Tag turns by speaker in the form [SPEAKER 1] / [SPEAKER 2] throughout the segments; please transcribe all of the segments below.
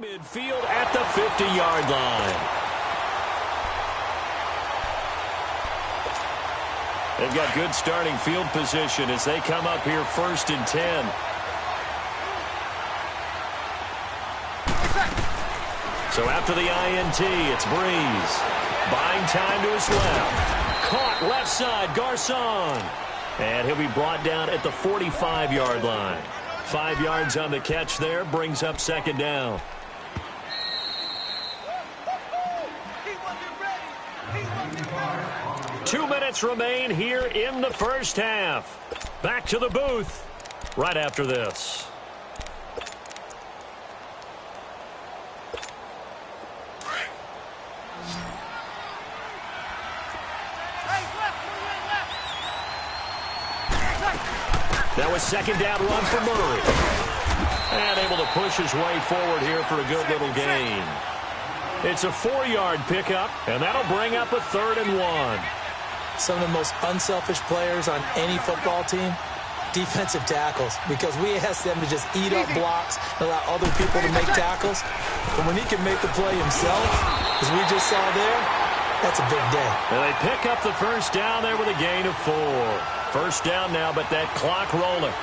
[SPEAKER 1] Midfield at the 50-yard line. They've got good starting field position as they come up here 1st and 10. So after the INT, it's Breeze. Buying time to his left. Caught left side, Garcon. And he'll be brought down at the 45-yard line. 5 yards on the catch there, brings up 2nd down. Two minutes remain here in the first half. Back to the booth right after this. That was 2nd down run for Murray. And able to push his way forward here for a good little gain. It's a 4-yard pickup, and that'll bring up a 3rd and 1.
[SPEAKER 2] Some of the most unselfish players on any football team, defensive tackles, because we ask them to just eat up blocks and allow other people to make tackles. But when he can make the play himself, as we just saw there, that's a big day.
[SPEAKER 1] And they pick up the 1st down there with a gain of 4. 1st down now, but that clock rolling.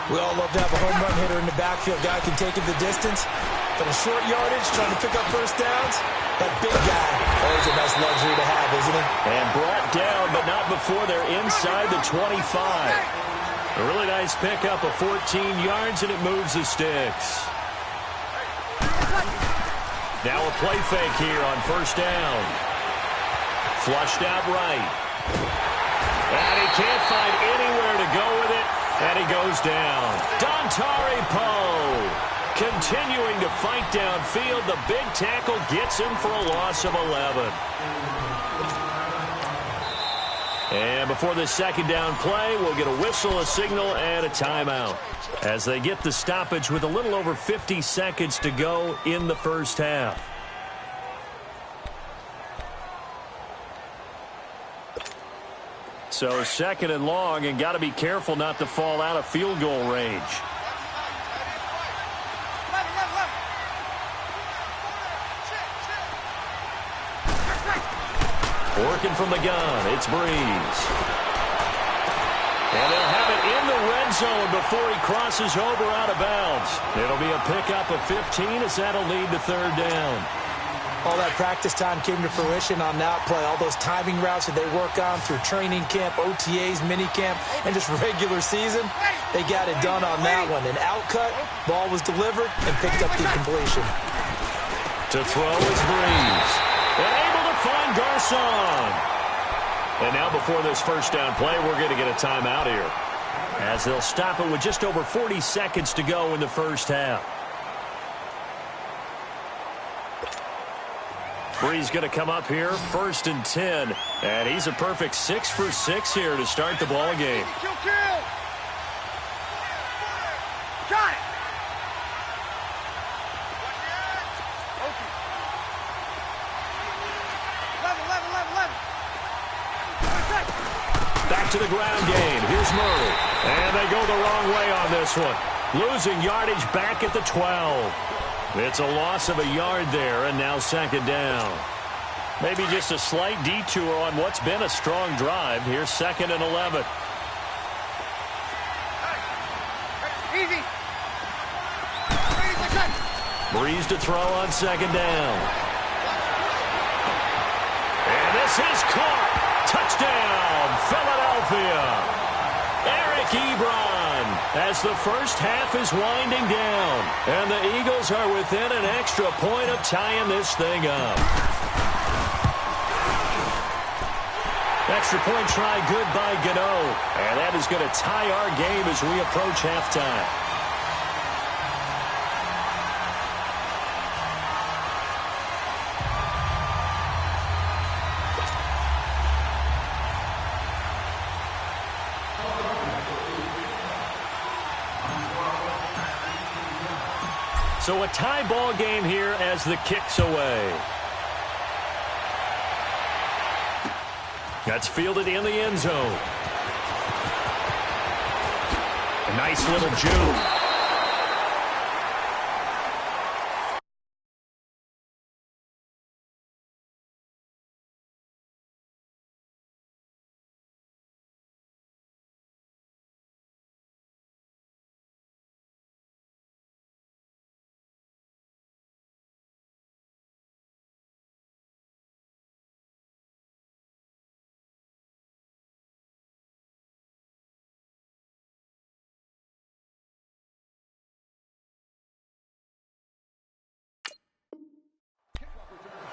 [SPEAKER 2] We all love to have a home run hitter in the backfield. Guy can take it the distance. But a short yardage, trying to pick up 1st downs, that big guy, always a nice luxury to have, isn't it?
[SPEAKER 1] And brought down, but not before they're inside the 25. A really nice pickup of 14 yards, and it moves the sticks. Now a play fake here on 1st down. Flushed out right. And he can't find anywhere to go with it, and he goes down. Dontari Poe continuing to fight downfield. The big tackle gets him for a loss of 11. And before this 2nd down play, we'll get a whistle, a signal, and a timeout as they get the stoppage with a little over 50 seconds to go in the first half. So 2nd and long, and got to be careful not to fall out of field goal range. Working from the gun, it's Breeze. And they'll have it in the red zone before he crosses over out of bounds. It'll be a pickup of 15 as that'll lead to 3rd down.
[SPEAKER 2] All that practice time came to fruition on that play. All those timing routes that they work on through training camp, OTAs, minicamp, and just regular season, they got it done on that one. An outcut, ball was delivered, and picked up the completion.
[SPEAKER 1] To throw is Breeze. And able to find Garcon. And now before this 1st down play, we're going to get a timeout here, as they'll stop it with just over 40 seconds to go in the first half. Breeze going to come up here, 1st and 10. And he's a perfect 6 for 6 here to start the ball game.
[SPEAKER 3] Got it.
[SPEAKER 1] Back to the ground game. Here's Murray. And they go the wrong way on this one. Losing yardage back at the 12. It's a loss of a yard there, and now 2nd down. Maybe just a slight detour on what's been a strong drive. Here's 2nd and 11.
[SPEAKER 3] Easy.
[SPEAKER 1] Breeze to throw on 2nd down. And this is caught. Touchdown, Philadelphia. Eric Ebron, as the first half is winding down. And the Eagles are within an extra point of tying this thing up. Extra point try good by Gano. And that is going to tie our game as we approach halftime. So a tie ball game here as the kick's away. That's fielded in the end zone. A nice little juke.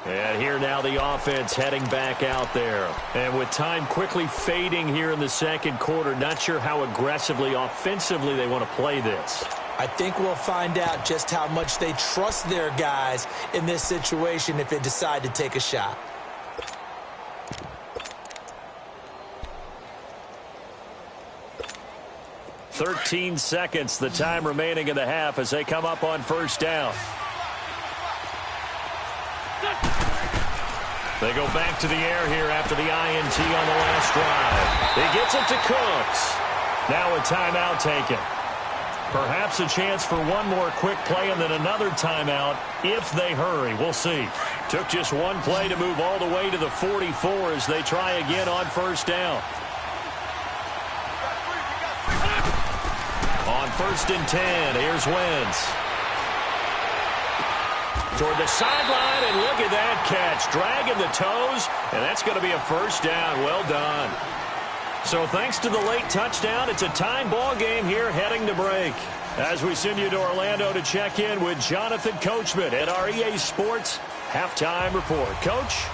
[SPEAKER 1] And here now the offense heading back out there. And with time quickly fading here in the second quarter, not sure how aggressively, offensively they want to play this.
[SPEAKER 2] I think we'll find out just how much they trust their guys in this situation if they decide to take a shot.
[SPEAKER 1] "13 seconds, the time remaining in the half as they come up on first down. They go back to the air here after the INT on the last drive. He gets it to Cooks. Now a timeout taken. Perhaps a chance for one more quick play and then another timeout if they hurry. We'll see. Took just one play to move all the way to the 44 as they try again on first down. On 1st and 10, here's Wentz. Toward the sideline, and look at that catch. Dragging the toes, and that's going to be a first down. Well done. So thanks to the late touchdown, it's a time ball game here heading to break. As we send you to Orlando to check in with Jonathan Coachman at our EA Sports Halftime Report. Coach?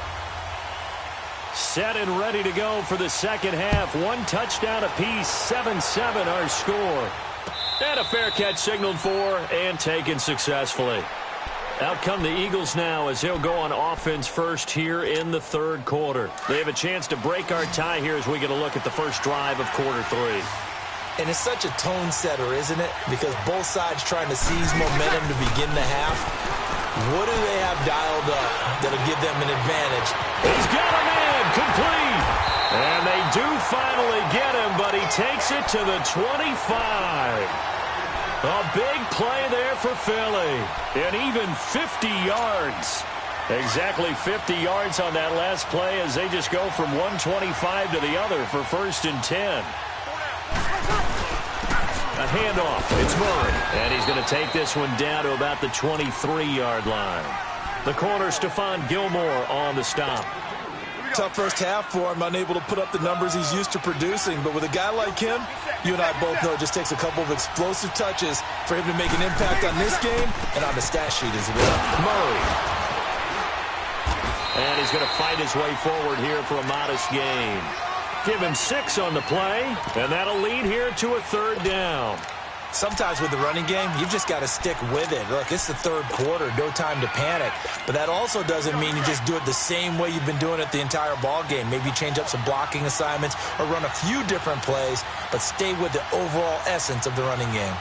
[SPEAKER 1] Set and ready to go for the second half. One touchdown apiece, 7-7 our score. And a fair catch signaled for and taken successfully. Out come the Eagles now as they'll go on offense first here in the third quarter. They have a chance to break our tie here as we get a look at the first drive of quarter three.
[SPEAKER 2] And it's such a tone setter, isn't it? Because both sides trying to seize momentum to begin the half. What do they have dialed up that'll give them an advantage?
[SPEAKER 1] He's got him in, complete. And they do finally get him, but he takes it to the 25. A big play there for Philly. And even 50 yards. Exactly 50 yards on that last play as they just go from 125 to the other for 1st and 10. A handoff. It's Murray. And he's going to take this one down to about the 23-yard line. The corner, Stephon Gilmore on the stop.
[SPEAKER 2] Tough first half for him, unable to put up the numbers he's used to producing. But with a guy like him, you and I both know it just takes a couple of explosive touches for him to make an impact on this game and on the stat sheet as well.
[SPEAKER 1] Murray. And he's going to fight his way forward here for a modest gain. Give him 6 on the play, and that'll lead here to a third down.
[SPEAKER 2] Sometimes with the running game, you've just got to stick with it. Look, it's the third quarter, no time to panic. But that also doesn't mean you just do it the same way you've been doing it the entire ball game. Maybe change up some blocking assignments or run a few different plays, but stay with the overall essence of the running game.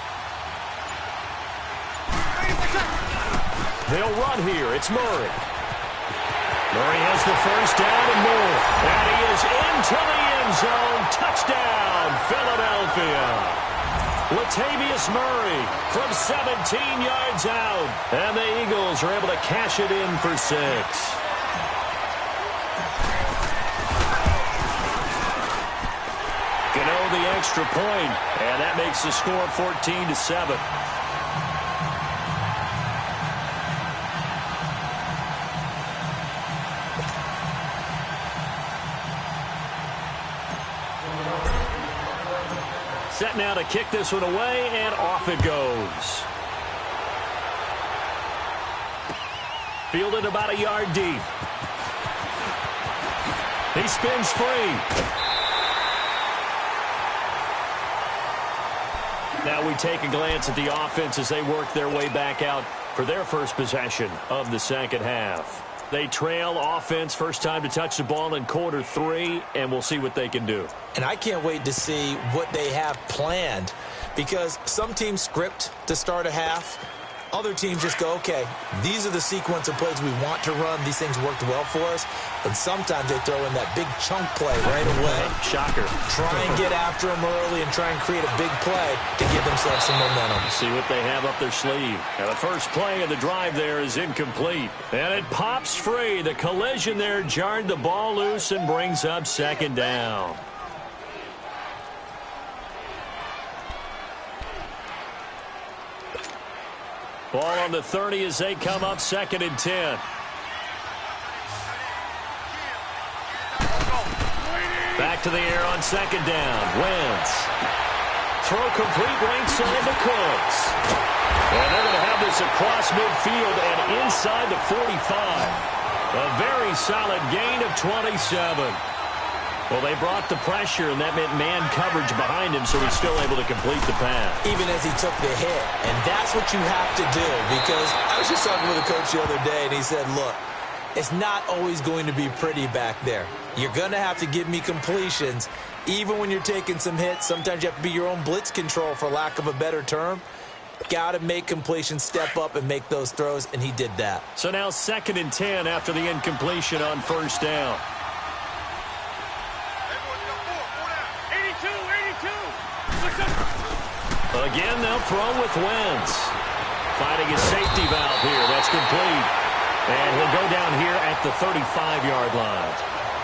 [SPEAKER 1] They'll run here. It's Murray. Murray has the first down and more. And he is into the end zone. Touchdown, Philadelphia. Latavius Murray from 17 yards out. And the Eagles are able to cash it in for 6. Gano the extra point, and that makes the score 14-7. Set now to kick this one away, and off it goes. Fielded about a yard deep. He spins free. Now we take a glance at the offense as they work their way back out for their first possession of the second half. They trail offense, first time to touch the ball in quarter 3, and we'll see what they can do.
[SPEAKER 2] And I can't wait to see what they have planned, because some teams script to start a half. Other teams just go, okay, these are the sequence of plays we want to run. These things worked well for us. And sometimes they throw in that big chunk play right away.
[SPEAKER 1] Shocker.
[SPEAKER 2] Try and get after them early and try and create a big play to give themselves some momentum.
[SPEAKER 1] See what they have up their sleeve. Now the first play of the drive there is incomplete. And it pops free. The collision there jarred the ball loose and brings up second down. Ball on the 30 as they come up, 2nd and 10. Back to the air on 2nd down. Wentz. Throw complete right side to Cooks. And they're going to have this across midfield and inside the 45. A very solid gain of 27. Well, they brought the pressure, and that meant man coverage behind him, so he's still able to complete the pass.
[SPEAKER 2] Even as he took the hit. And that's what you have to do, because I was just talking with a coach the other day, and he said, look, it's not always going to be pretty back there. You're going to have to give me completions. Even when you're taking some hits, sometimes you have to be your own blitz control, for lack of a better term. Got to make completions, step up, and make those throws, and he did that.
[SPEAKER 1] So now 2nd and 10 after the incompletion on 1st down. Again, they'll throw with Wentz. Finding his safety valve here. That's complete. And he'll go down here at the 35-yard line.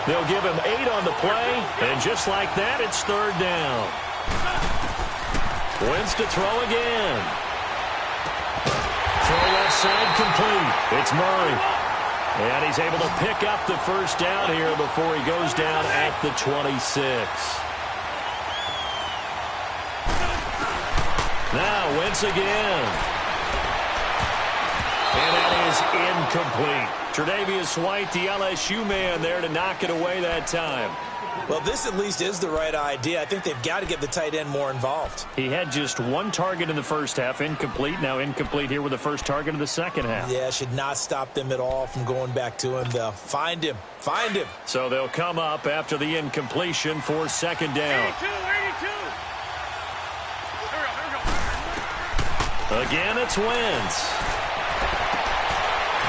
[SPEAKER 1] They'll give him 8 on the play, and just like that, it's 3rd down. Wentz to throw again. Throw left side complete. It's Murray. And he's able to pick up the 1st down here before he goes down at the 26. Now Wentz again. And that is incomplete. Tre'Davious White, the LSU man there to knock it away that time.
[SPEAKER 2] Well, this at least is the right idea. I think they've got to get the tight end more involved.
[SPEAKER 1] He had just 1 target in the 1st half, incomplete. Now incomplete here with the 1st target of the 2nd half.
[SPEAKER 2] Yeah, should not stop them at all from going back to him, though. Find him. Find him.
[SPEAKER 1] So they'll come up after the incompletion for 2nd down.
[SPEAKER 3] 82.
[SPEAKER 1] Again, it's Wentz.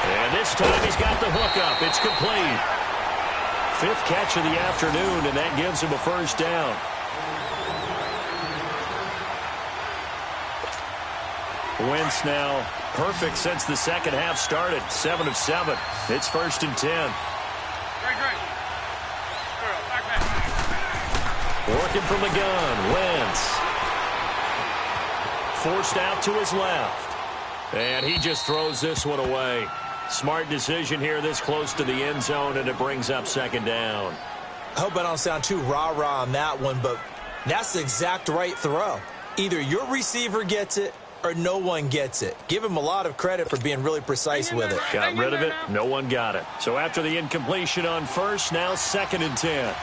[SPEAKER 1] And this time he's got the hook up. It's complete. 5th catch of the afternoon, and that gives him a 1st down. Wentz now perfect since the 2nd half started. 7 of 7. It's 1st and 10. Working from the gun. Wentz. Forced out to his left. And he just throws this one away. Smart decision here this close to the end zone, and it brings up 2nd down.
[SPEAKER 2] I hope I don't sound too rah-rah on that one, but that's the exact right throw. Either your receiver gets it or no one gets it. Give him a lot of credit for being really precise with it.
[SPEAKER 1] Got rid of it. No one got it. So after the incompletion on 1st, now 2nd and 10.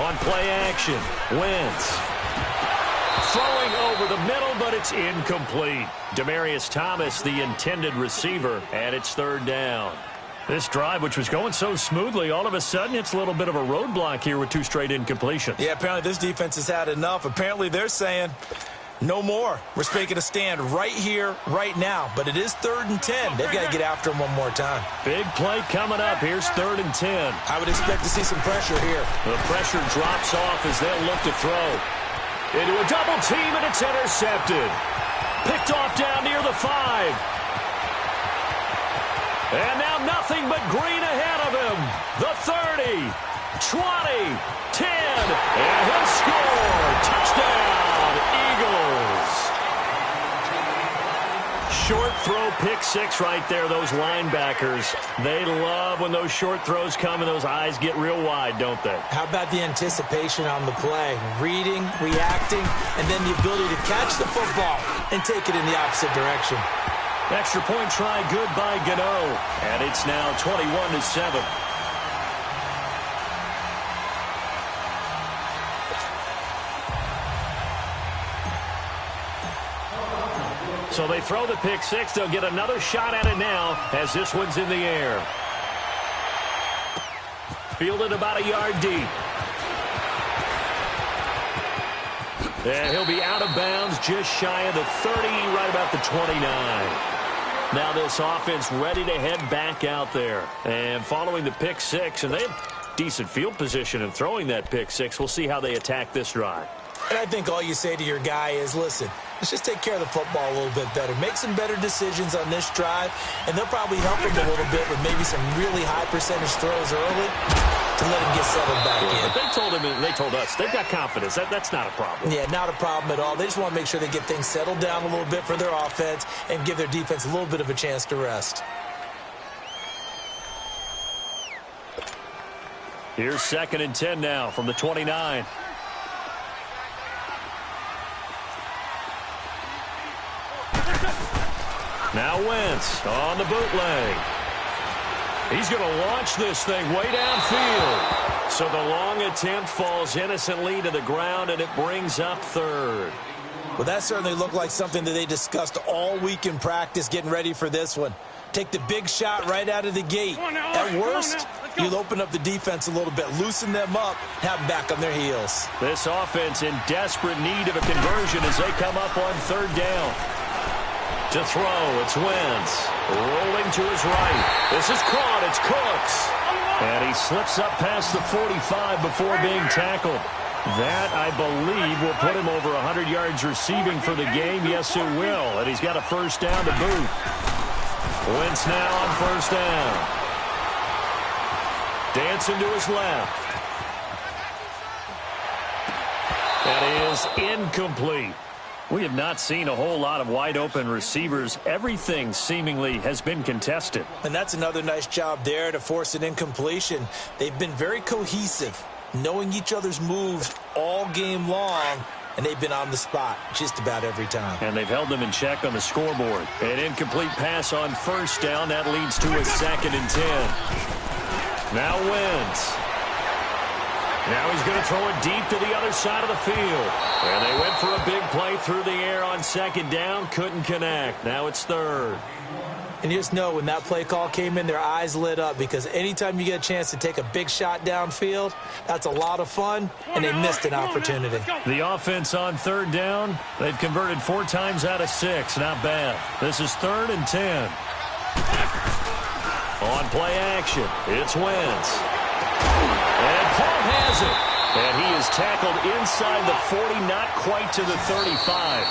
[SPEAKER 1] On play action, Wentz. Throwing over the middle, but it's incomplete. Demaryius Thomas, the intended receiver, and it's 3rd down. This drive, which was going so smoothly, all of a sudden it's a little bit of a roadblock here with 2 straight incompletions.
[SPEAKER 2] Yeah, apparently this defense has had enough. Apparently they're saying no more. We're making a stand right here, right now. But it is 3rd and 10. They've got to get after him one more time.
[SPEAKER 1] Big play coming up. Here's 3rd and 10.
[SPEAKER 2] I would expect to see some pressure here.
[SPEAKER 1] The pressure drops off as they'll look to throw. Into a double team, and it's intercepted. Picked off down near the 5. And now nothing but green ahead of him. The 30, 20, 10, and he'll score. Touchdown, Eagles. Short throw, pick 6 right there. Those linebackers, they love when those short throws come and those eyes get real wide, don't they?
[SPEAKER 2] How about the anticipation on the play? Reading, reacting, and then the ability to catch the football and take it in the opposite direction.
[SPEAKER 1] Extra point try good by Gano. And it's now 21-7. So they throw the pick 6. They'll get another shot at it now as this one's in the air. Fielded about a yard deep. And he'll be out of bounds just shy of the 30, right about the 29. Now this offense ready to head back out there. And following the pick 6, and they have decent field position in throwing that pick 6. We'll see how they attack this drive.
[SPEAKER 2] And I think all you say to your guy is, listen, let's just take care of the football a little bit better. Make some better decisions on this drive, and they'll probably help him a little bit with maybe some really high percentage throws early to let him get settled back in.
[SPEAKER 1] But they told him, and they told us, they've got confidence. That's not a problem.
[SPEAKER 2] Yeah, not a problem at all. They just want to make sure they get things settled down a little bit for their offense and give their defense a little bit of a chance to rest.
[SPEAKER 1] Here's 2nd and 10 now from the 29. Now Wentz on the bootleg. He's going to launch this thing way downfield. So the long attempt falls innocently to the ground, and it brings up third.
[SPEAKER 2] Well, that certainly looked like something that they discussed all week in practice getting ready for this one. Take the big shot right out of the gate. At worst, you'll open up the defense a little bit, loosen them up, have them back on their heels.
[SPEAKER 1] This offense in desperate need of a conversion as they come up on third down. To throw, it's Wentz. Rolling to his right. This is caught. It's Cooks. And he slips up past the 45 before being tackled. That, I believe, will put him over 100 yards receiving for the game. Yes, it will. And he's got a first down to boot. Wentz now on first down. Dancing to his left. That is incomplete. We have not seen a whole lot of wide-open receivers. Everything seemingly has been contested.
[SPEAKER 2] And that's another nice job there to force an incompletion. They've been very cohesive, knowing each other's moves all game long, and they've been on the spot just about every time.
[SPEAKER 1] And they've held them in check on the scoreboard. An incomplete pass on first down. That leads to a 2nd and 10. Now Wentz. Now he's going to throw it deep to the other side of the field. And they went for a big play through the air on second down. Couldn't connect. Now it's third.
[SPEAKER 2] And you just know when that play call came in, their eyes lit up, because anytime you get a chance to take a big shot downfield, that's a lot of fun, and they missed an opportunity.
[SPEAKER 1] The offense on third down, they've converted 4 times out of 6. Not bad. This is 3rd and 10. On play action, it's Wentz. And Paul has it. And he is tackled inside the 40, not quite to the 35.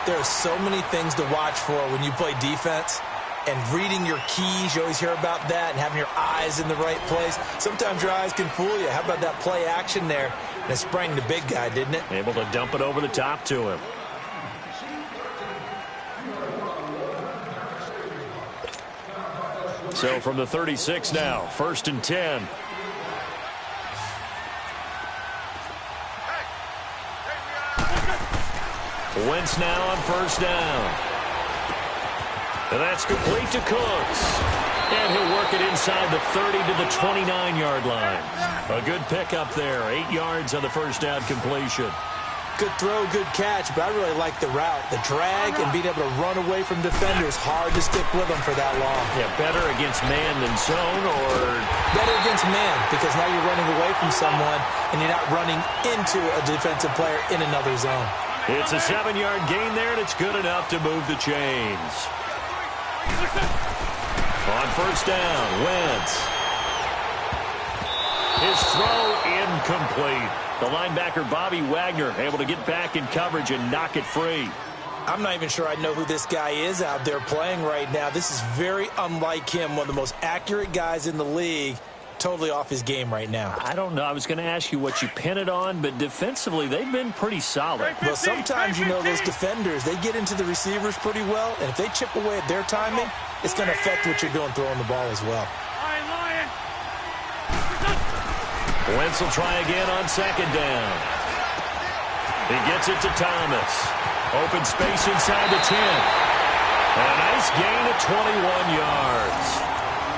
[SPEAKER 2] There are so many things to watch for when you play defense. And reading your keys, you always hear about that, and having your eyes in the right place. Sometimes your eyes can fool you. How about that play action there? And it sprang the big guy, didn't it?
[SPEAKER 1] Able to dump it over the top to him. So from the 36 now, 1st and 10. Wentz now on first down. And that's complete to Cooks. And he'll work it inside the 30 to the 29-yard line. A good pickup there. 8 yards on the first down completion.
[SPEAKER 2] Good throw, good catch, but I really like the route. The drag and being able to run away from defenders, hard to stick with them for that long.
[SPEAKER 1] Yeah, better against man than zone, or
[SPEAKER 2] better against man, because now you're running away from someone and you're not running into a defensive player in another zone.
[SPEAKER 1] It's a 7-yard gain there, and it's good enough to move the chains. On first down, Wentz. His throw incomplete. The linebacker, Bobby Wagner, able to get back in coverage and knock it free.
[SPEAKER 2] I'm not even sure I know who this guy is out there playing right now. This is very unlike him, one of the most accurate guys in the league. Totally off his game right now.
[SPEAKER 1] I don't know. I was going to ask you what you pin it on, but defensively, they've been pretty solid.
[SPEAKER 2] Well, sometimes, you know, those defenders, they get into the receivers pretty well, and if they chip away at their timing, it's going to affect what you're doing throwing the ball as well.
[SPEAKER 1] Wentz will try again on second down. He gets it to Thomas. Open space inside the 10. And a nice gain of 21 yards.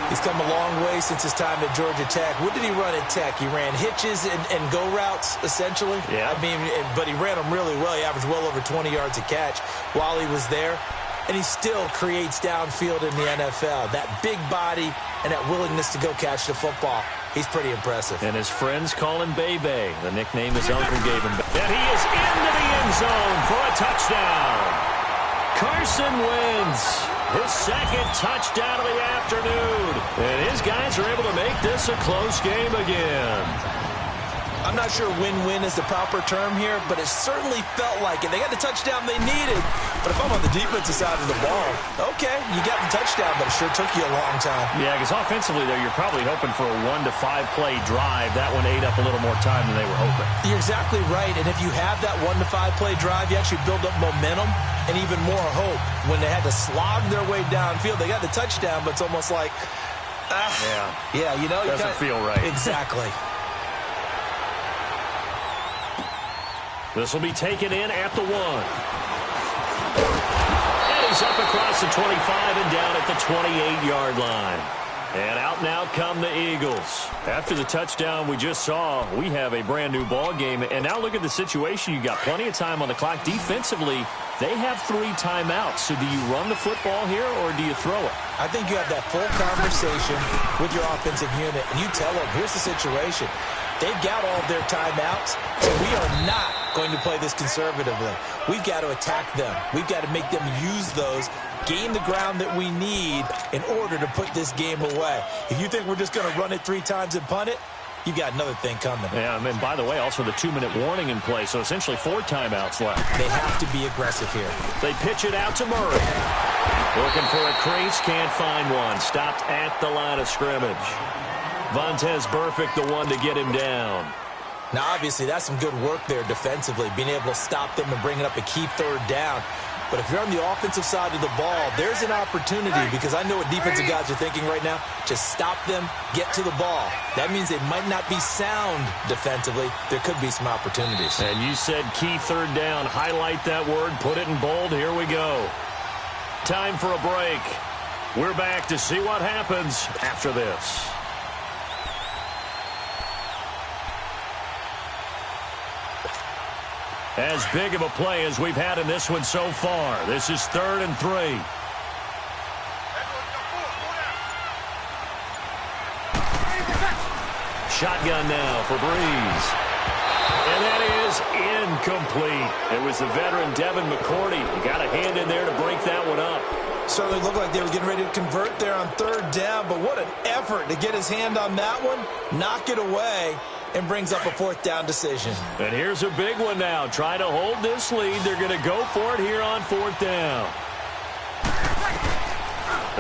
[SPEAKER 2] He's come a long way since his time at Georgia Tech. What did he run at Tech? He ran hitches and go routes, essentially.
[SPEAKER 1] Yeah.
[SPEAKER 2] I mean, but he ran them really well. He averaged well over 20 yards a catch while he was there. And he still creates downfield in the NFL. That big body and that willingness to go catch the football. He's pretty impressive.
[SPEAKER 1] And his friends call him Bebe, the nickname his uncle gave him. And he is into the end zone for a touchdown. Carson Wentz, his 2nd touchdown of the afternoon. And his guys are able to make this a close game again.
[SPEAKER 2] I'm not sure win-win is the proper term here, but it certainly felt like it. They got the touchdown they needed, but if I'm on the defensive side of the ball, okay, you got the touchdown, but it sure took you a long time.
[SPEAKER 1] Yeah, because offensively, though, you're probably hoping for a 1 to 5 play drive. That one ate up a little more time than they were hoping.
[SPEAKER 2] You're exactly right, and if you have that 1 to 5 play drive, you actually build up momentum and even more hope. When they had to slog their way downfield, they got the touchdown, but it's almost like, yeah, you know,
[SPEAKER 1] doesn't feel right.
[SPEAKER 2] Exactly.
[SPEAKER 1] This will be taken in at the 1. And he He's up across the 25 and down at the 28-yard line. And out and out come the Eagles. After the touchdown we just saw, we have a brand-new ball game. And now look at the situation. You got plenty of time on the clock. Defensively, they have 3 timeouts. So do you run the football here or do you throw it?
[SPEAKER 2] I think you have that full conversation with your offensive unit, and you tell them, here's the situation. They've got all of their timeouts, so we are not going to play this conservatively. We've got to attack them. We've got to make them use those, gain the ground that we need in order to put this game away. If you think we're just going to run it 3 times and punt it, you got another thing coming.
[SPEAKER 1] Yeah, and by the way, also the 2-minute warning in play, so essentially 4 timeouts left.
[SPEAKER 2] They have to be aggressive here.
[SPEAKER 1] They pitch it out to Murray. Looking for a crease, can't find one. Stopped at the line of scrimmage. Vontaze Burfict, the one to get him down.
[SPEAKER 2] Now, obviously, that's some good work there defensively, being able to stop them and bringing up a key 3rd down. But if you're on the offensive side of the ball, there's an opportunity, because I know what defensive guys are thinking right now. Just stop them, get to the ball. That means they might not be sound defensively. There could be some opportunities.
[SPEAKER 1] And you said key 3rd down. Highlight that word, put it in bold. Here we go. Time for a break. We're back to see what happens after this. As big of a play as we've had in this one so far. This is 3rd and 3. Shotgun now for Breeze. And that is incomplete. It was the veteran Devin McCourty. He got a hand in there to break that one up.
[SPEAKER 2] Certainly looked like they were getting ready to convert there on 3rd down, but what an effort to get his hand on that one, knock it away, and brings up a 4th down decision.
[SPEAKER 1] And here's a big one now. Try to hold this lead. They're going to go for it here on 4th down.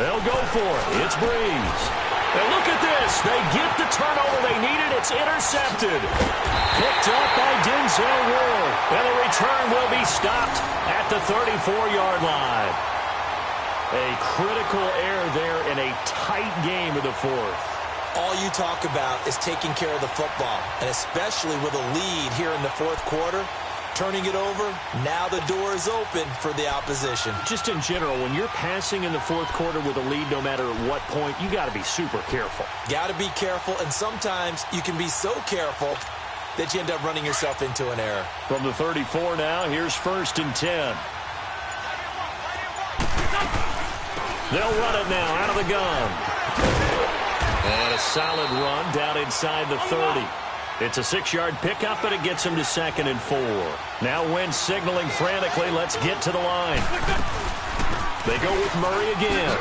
[SPEAKER 1] They'll go for it. It's Breeze. And look at this. They get the turnover they needed. It's intercepted. Picked up by Denzel Ward. And the return will be stopped at the 34-yard line. A critical error there in a tight game of the 4th.
[SPEAKER 2] All you talk about is taking care of the football, and especially with a lead here in the 4th quarter, turning it over, now the door is open for the opposition.
[SPEAKER 1] Just in general, when you're passing in the 4th quarter with a lead, no matter at what point, you got to be super careful.
[SPEAKER 2] Got to be careful, and sometimes you can be so careful that you end up running yourself into an error.
[SPEAKER 1] From the 34 now, here's 1st and 10. They'll run it now out of the gun. And a solid run down inside the 30. It's a 6-yard pickup, and it gets him to 2nd and 4. Now Wentz signaling frantically, let's get to the line. They go with Murray again.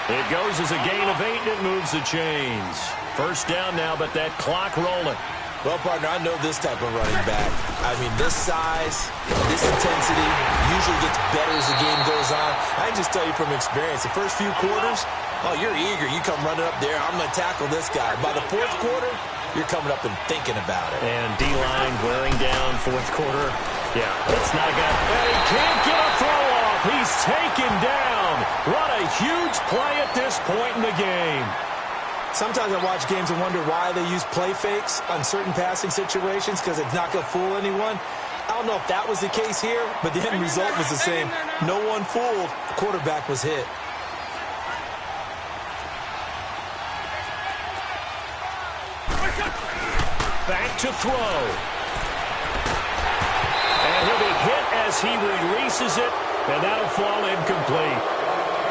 [SPEAKER 1] It goes as a gain of 8, and it moves the chains. 1st down now, but that clock rolling.
[SPEAKER 2] Well, partner, I know this type of running back. I mean, this size, this intensity usually gets better as the game goes on. I can just tell you from experience, the first few quarters, oh, you're eager. You come running up there. I'm going to tackle this guy. By the 4th quarter, you're coming up and thinking about it.
[SPEAKER 1] And D-line wearing down 4th quarter. Yeah, that's not a guy. And he can't get a throw off. He's taken down. What a huge play at this point in the game.
[SPEAKER 2] Sometimes I watch games and wonder why they use play fakes on certain passing situations, because it's not going to fool anyone. I don't know if that was the case here, but the end result was the same. No one fooled. The quarterback was hit.
[SPEAKER 1] Back to throw. And he'll be hit as he releases it, and that'll fall incomplete.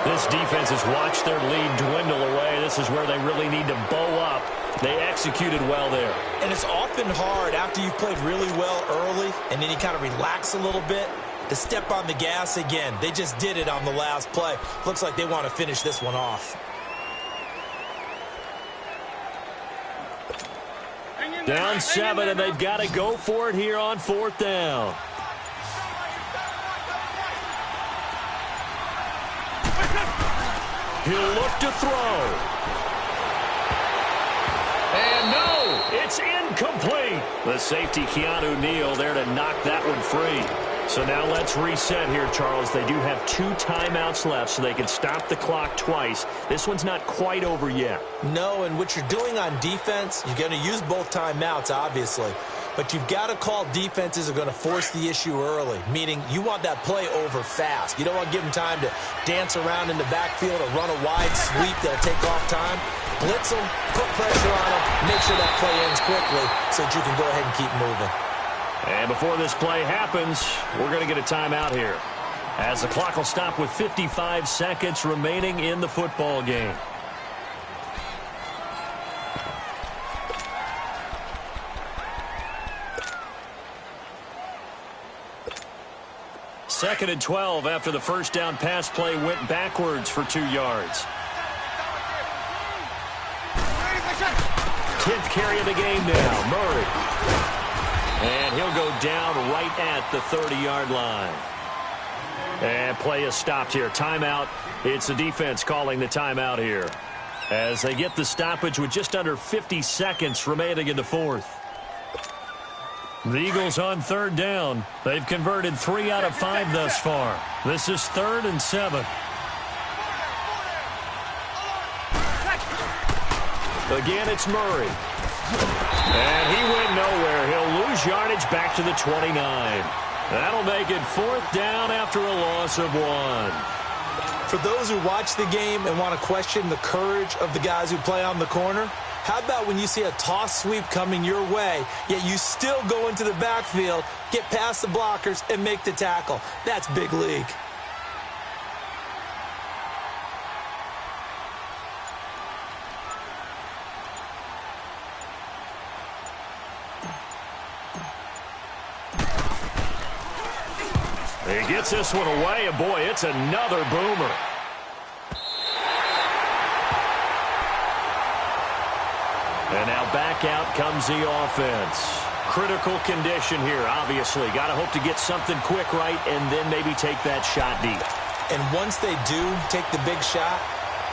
[SPEAKER 1] This defense has watched their lead dwindle away. This is where they really need to bow up. They executed well there.
[SPEAKER 2] And it's often hard after you've played really well early and then you kind of relax a little bit to step on the gas again. They just did it on the last play. Looks like they want to finish this one off.
[SPEAKER 1] Down 7, and they've got to go for it here on 4th down. He'll look to throw. And no, it's incomplete. The safety, Keanu Neal, there to knock that one free. So now let's reset here, Charles. They do have 2 timeouts left, so they can stop the clock twice. This one's not quite over yet.
[SPEAKER 2] No, and what you're doing on defense, you're going to use both timeouts, obviously. But you've got to call defenses are going to force the issue early, meaning you want that play over fast. You don't want to give them time to dance around in the backfield or run a wide sweep that'll take off time. Blitz them, put pressure on them, make sure that play ends quickly so that you can go ahead and keep moving.
[SPEAKER 1] And before this play happens, we're going to get a timeout here, as the clock will stop with 55 seconds remaining in the football game. Second and 12 after the first down pass play went backwards for 2 yards. 10th carry of the game now, Murray. And he'll go down right at the 30-yard line. And play is stopped here. Timeout. It's the defense calling the timeout here, as they get the stoppage with just under 50 seconds remaining in the fourth. The Eagles on third down. They've converted 3 out of 5 thus far. This is 3rd and 7. Again, it's Murray. And he went nowhere. He'll lose yardage back to the 29. That'll make it 4th down after a loss of 1.
[SPEAKER 2] For those who watch the game and want to question the courage of the guys who play on the corner, how about when you see a toss sweep coming your way, yet you still go into the backfield, get past the blockers, and make the tackle? That's big league.
[SPEAKER 1] He gets this one away, and boy, it's another boomer. And now back out comes the offense. Critical condition here, obviously. Got to hope to get something quick right and then maybe take that shot deep.
[SPEAKER 2] And once they do take the big shot,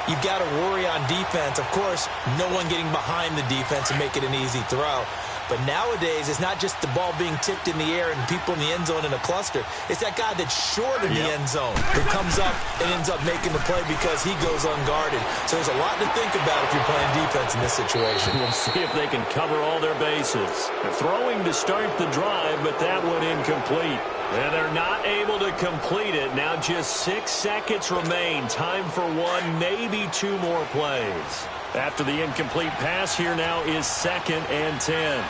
[SPEAKER 2] you've got to worry on defense. Of course, no one getting behind the defense and make it an easy throw. But nowadays, it's not just the ball being tipped in the air and people in the end zone in a cluster. It's that guy that's short of the end zone who comes up and ends up making the play because he goes unguarded. So there's a lot to think about if you're playing defense in this situation.
[SPEAKER 1] We'll see if they can cover all their bases. They're throwing to start the drive, but that one incomplete. And they're not able to complete it. Now just 6 seconds remain. Time for 1, maybe 2 more plays. After the incomplete pass, here now is 2nd and 10.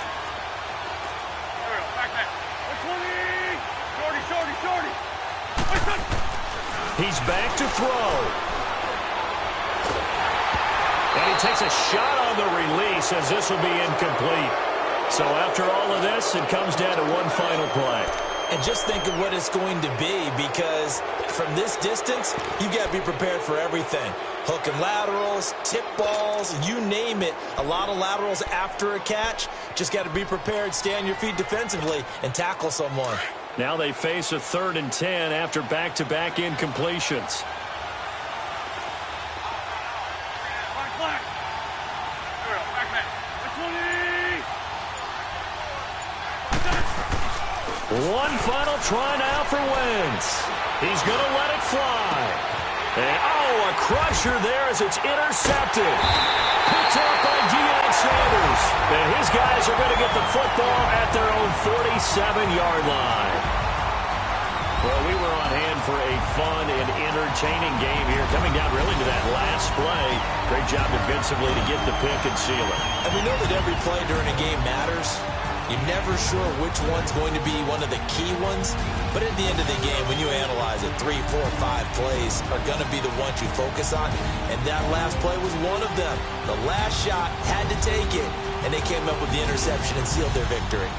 [SPEAKER 1] He's back to throw. And he takes a shot on the release, as this will be incomplete. So after all of this, it comes down to one final play.
[SPEAKER 2] And just think of what it's going to be, because from this distance, you've got to be prepared for everything. Hook and laterals, tip balls, you name it. A lot of laterals after a catch. Just got to be prepared, stay on your feet defensively, and tackle someone.
[SPEAKER 1] Now they face a 3rd and 10 after back-to-back incompletions. One final try now for Wentz. He's going to let it fly. And, a crusher there as it's intercepted. Picked up by Deion Sanders. And his guys are going to get the football at their own 47-yard line. Well, we were on hand for a fun and entertaining game here, coming down really to that last play. Great job defensively to get the pick and seal it.
[SPEAKER 2] And we know that every play during a game matters. You're never sure which one's going to be one of the key ones. But at the end of the game, when you analyze it, 3, 4, 5 plays are going to be the ones you focus on. And that last play was one of them. The last shot had to take it, and they came up with the interception and sealed their victory.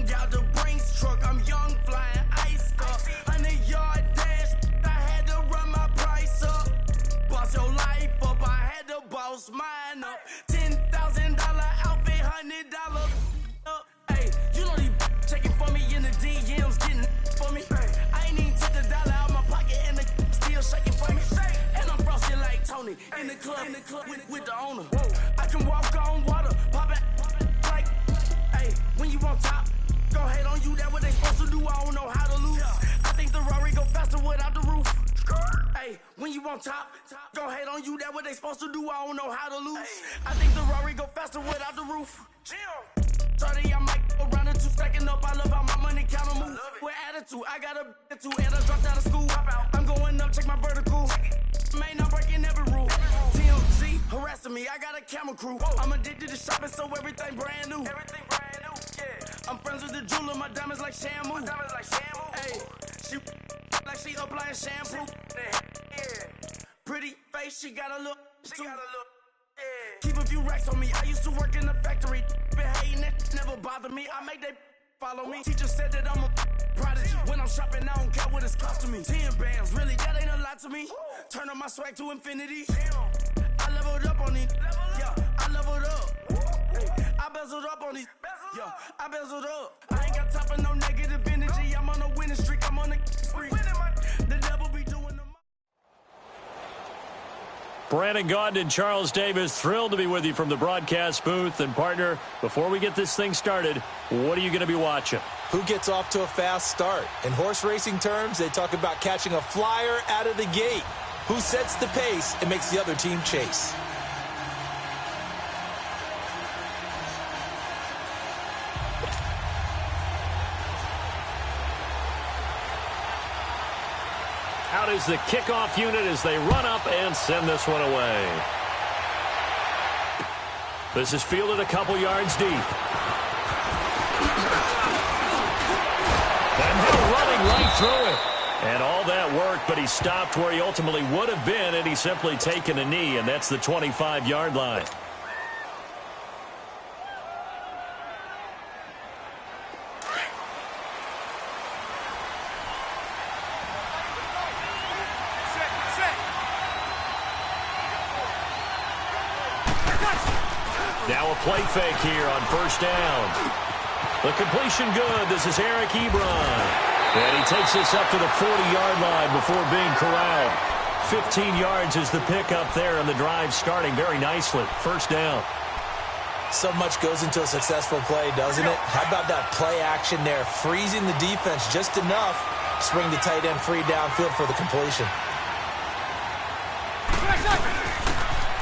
[SPEAKER 4] Hung out the Brinks truck, I'm young, flying ice up. 100-yard dash, I had to run my price up. Boss your life up, I had to boss mine up. $10,000 outfit, $100 up. Hey, you know these checking for me in the DMs, getting for me. I ain't even took the dollar out my pocket and the still shaking for me. And I'm frosty like Tony in the club with the owner. I can walk on water, pop it like, hey, when you on top, go hate on you, that what they supposed to do, I don't know how to lose. I think the Rari go faster without the roof. Hey, when you on top, go hate on you, that what they supposed to do, I don't know how to lose. I think the Rari go faster without the roof. 30, I might go around the two stacking up. I love how my money counter move. With attitude, I got a too, and I dropped out of school. I'm going up, check my vertical. Man, I'm breaking every rule. TMZ harassing me, I got a camera crew. I'm addicted to shopping, so everything brand new. Yeah. I'm friends with the jeweler, my diamonds like Shamu. Hey, she like she applying shampoo. Yeah. Pretty face, she got a look. Keep a few racks on me. I used to work in the factory. Been hating it, never bother me. I make they follow me. Teacher said that I'm a prodigy. When I'm shopping, I don't care what it's costing me. 10 bands, really, that ain't a lot to me. Turn up my swag to infinity. I leveled up on these. Yeah, I leveled up. Hey, I bezeled up on these. Yeah, I bezeled up. I ain't got time for no negative energy. I'm on a winning streak. I'm on a spree. The devil be doing the.
[SPEAKER 1] Brandon Gaudin and Charles Davis, thrilled to be with you from the broadcast booth. And, partner, before we get this thing started, what are you going to be watching?
[SPEAKER 2] Who gets off to a fast start? In horse racing terms, they talk about catching a flyer out of the gate. Who sets the pace and makes the other team chase?
[SPEAKER 1] Out is the kickoff unit as they run up and send this one away. This is fielded a couple yards deep. And Hill running right through it. And all that work, but he stopped where he ultimately would have been, and he's simply taken a knee, and that's the 25-yard line. Now a play fake here on first down. The completion good. This is Eric Ebron. And he takes this up to the 40-yard line before being corralled. 15 yards is the pickup there, and the drive starting very nicely. First down.
[SPEAKER 2] So much goes into a successful play, doesn't it? How about that play action there? Freezing the defense just enough. Swing the tight end free downfield for the completion.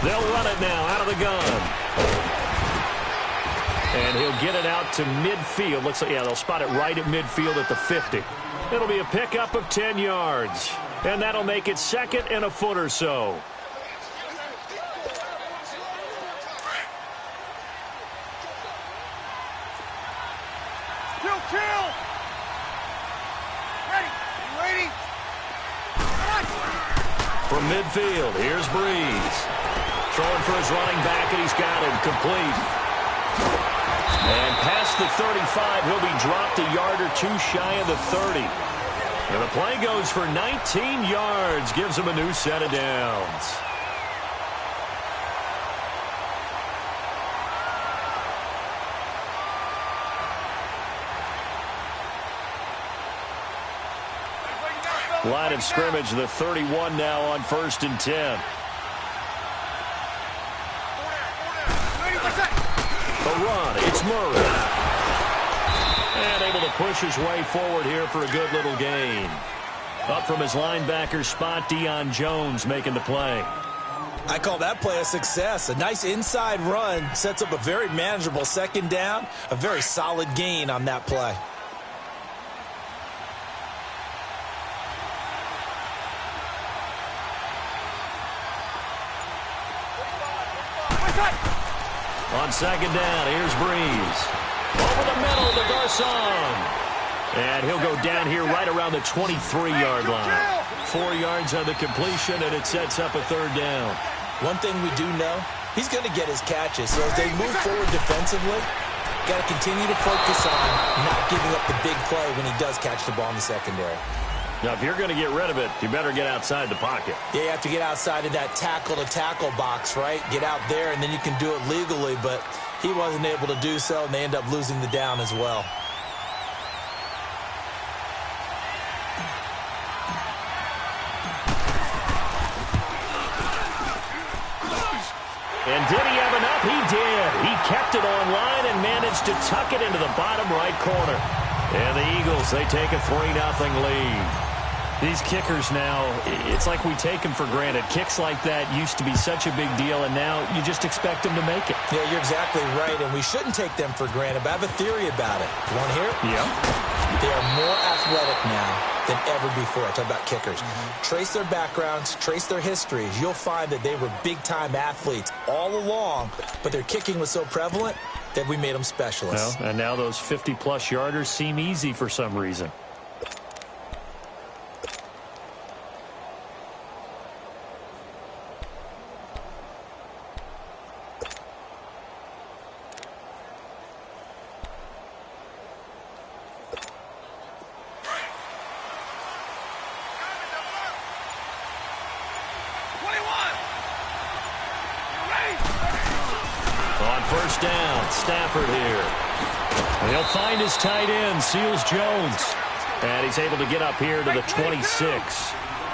[SPEAKER 1] They'll run it now out of the gun. And he'll get it out to midfield. Looks like, yeah, they'll spot it right at midfield at the 50. It'll be a pickup of 10 yards. And that'll make it second and a foot or so.
[SPEAKER 3] Kill! Ready?
[SPEAKER 1] From midfield, here's Breeze. Throwing for his running back, and he's got him complete. And past the 35, he'll be dropped a yard or two shy of the 30. And the play goes for 19 yards, gives him a new set of downs. Line of scrimmage, the 31 now on 1st and 10. The run, it's Murray. And able to push his way forward here for a good little gain. Up from his linebacker spot, Deion Jones making the play.
[SPEAKER 2] I call that play a success. A nice inside run sets up a very manageable second down. A very solid gain on that play.
[SPEAKER 1] On second down, here's Breeze. Over the middle to Garcon. And he'll go down here right around the 23-yard line. 4 yards on the completion, and it sets up a third down.
[SPEAKER 2] One thing we do know, he's going to get his catches. So as they move forward defensively, got to continue to focus on not giving make the big play when he does catch the ball in the secondary.
[SPEAKER 1] Now, if you're going to get rid of it, you better get outside the pocket.
[SPEAKER 2] Yeah, you have to get outside of that tackle-to-tackle box, right? Get out there, and then you can do it legally, but he wasn't able to do so, and they end up losing the down as well.
[SPEAKER 1] And did he have enough? He did. He kept it on line and managed to tuck it into the bottom right corner. And the Eagles, they take a 3-0 lead. These kickers now, it's like we take them for granted. Kicks like that used to be such a big deal, and now you just expect them to make it.
[SPEAKER 2] Yeah, you're exactly right, and we shouldn't take them for granted, but I have a theory about it. You want to hear it?
[SPEAKER 1] Yeah.
[SPEAKER 2] They are more athletic now than ever before. I talk about kickers. Trace their backgrounds, trace their histories. You'll find that they were big-time athletes all along, but their kicking was so prevalent that we made them specialists.
[SPEAKER 1] Well, and now those 50-plus yarders seem easy for some reason. First down, Stafford here. And he'll find his tight end, Seals Jones. And he's able to get up here to the 26.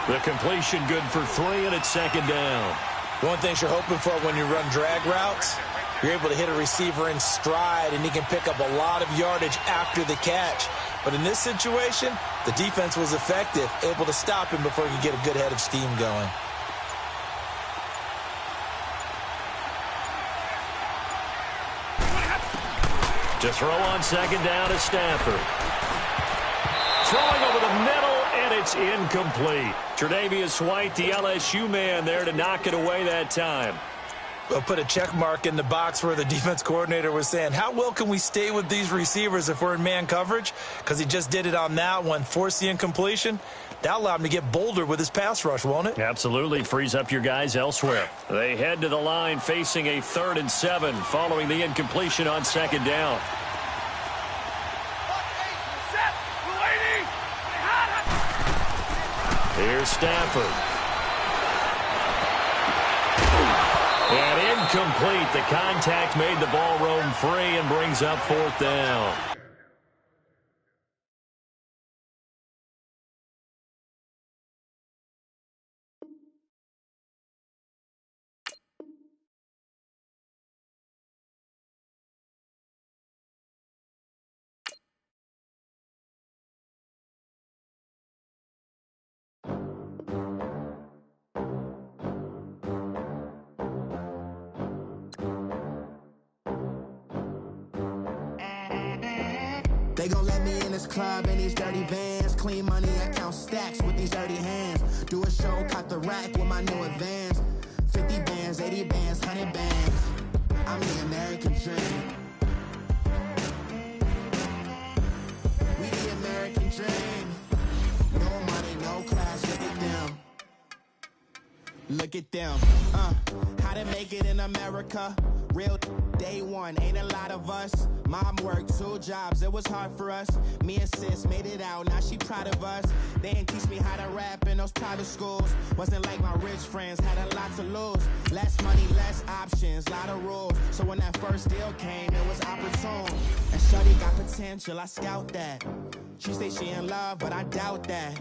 [SPEAKER 1] The completion good for 3, and it's second down.
[SPEAKER 2] One thing you're hoping for when you run drag routes, you're able to hit a receiver in stride, and he can pick up a lot of yardage after the catch. But in this situation, the defense was effective, able to stop him before he could get a good head of steam going.
[SPEAKER 1] To throw on second down is Stafford. Throwing over the middle, and it's incomplete. Tre'Davious White, the LSU man, there to knock it away that time.
[SPEAKER 2] We'll put a check mark in the box where the defense coordinator was saying, how well can we stay with these receivers if we're in man coverage? Because he just did it on that one, forced the incompletion. That allowed him to get bolder with his pass rush, won't it?
[SPEAKER 1] Absolutely. Frees up your guys elsewhere. They head to the line facing a 3rd and 7 following the incompletion on second down. Here's Stafford. And incomplete. The contact made the ball roam free and brings up 4th down.
[SPEAKER 4] They gon' let me in this club in these dirty vans. Clean money, I count stacks with these dirty hands. Do a show, cut the rack with my new advance. 50 bands, 80 bands, 100 bands. I'm the American dream. We the American dream. No money, no class, look at them. Look at them. How to make it in America. Real day one, ain't a lot of us. Mom worked 2 jobs, it was hard for us. Me and sis made it out, now she proud of us. They didn't teach me how to rap in those private schools. Wasn't like my rich friends, had a lot to lose. Less money, less options, lot of rules. So when that first deal came, it was opportune. And shorty got potential, I scout that. She say she in love, but I doubt that.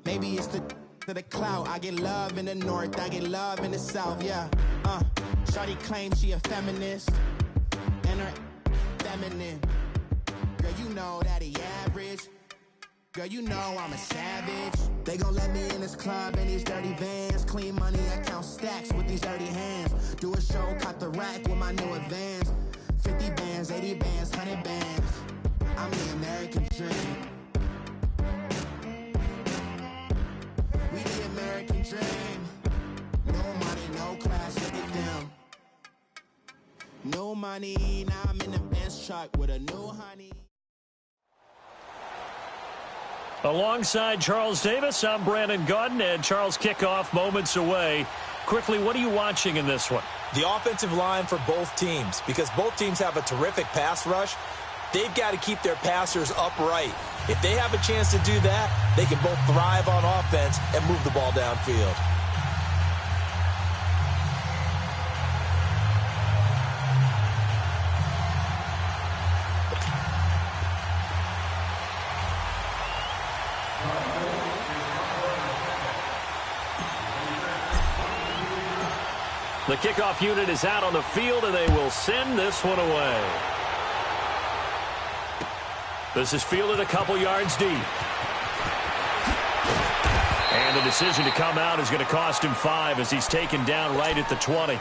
[SPEAKER 4] Maybe it's the clout. I get love in the north, I get love in the south, yeah. Shorty claims she a feminist, and her feminine. Girl, you know that he average. Girl, you know I'm a savage. They gon' let me in this club in these dirty vans. Clean money, I count stacks with these dirty hands. Do a show, cut the rack with my new advance. 50 bands, 80 bands, 100 bands. I'm the American dream. We the American dream. No money, no class, look at them. No money, now I'm in the Benz truck with a new honey.
[SPEAKER 1] Alongside Charles Davis, I'm Brandon Gaudin, and Charles, kickoff moments away. Quickly, what are you watching in this one?
[SPEAKER 2] The offensive line for both teams, because both teams have a terrific pass rush, they've got to keep their passers upright. If they have a chance to do that, they can both thrive on offense and move the ball downfield.
[SPEAKER 1] The kickoff unit is out on the field, and they will send this one away. This is fielded a couple yards deep. And the decision to come out is going to cost him 5 as he's taken down right at the 20.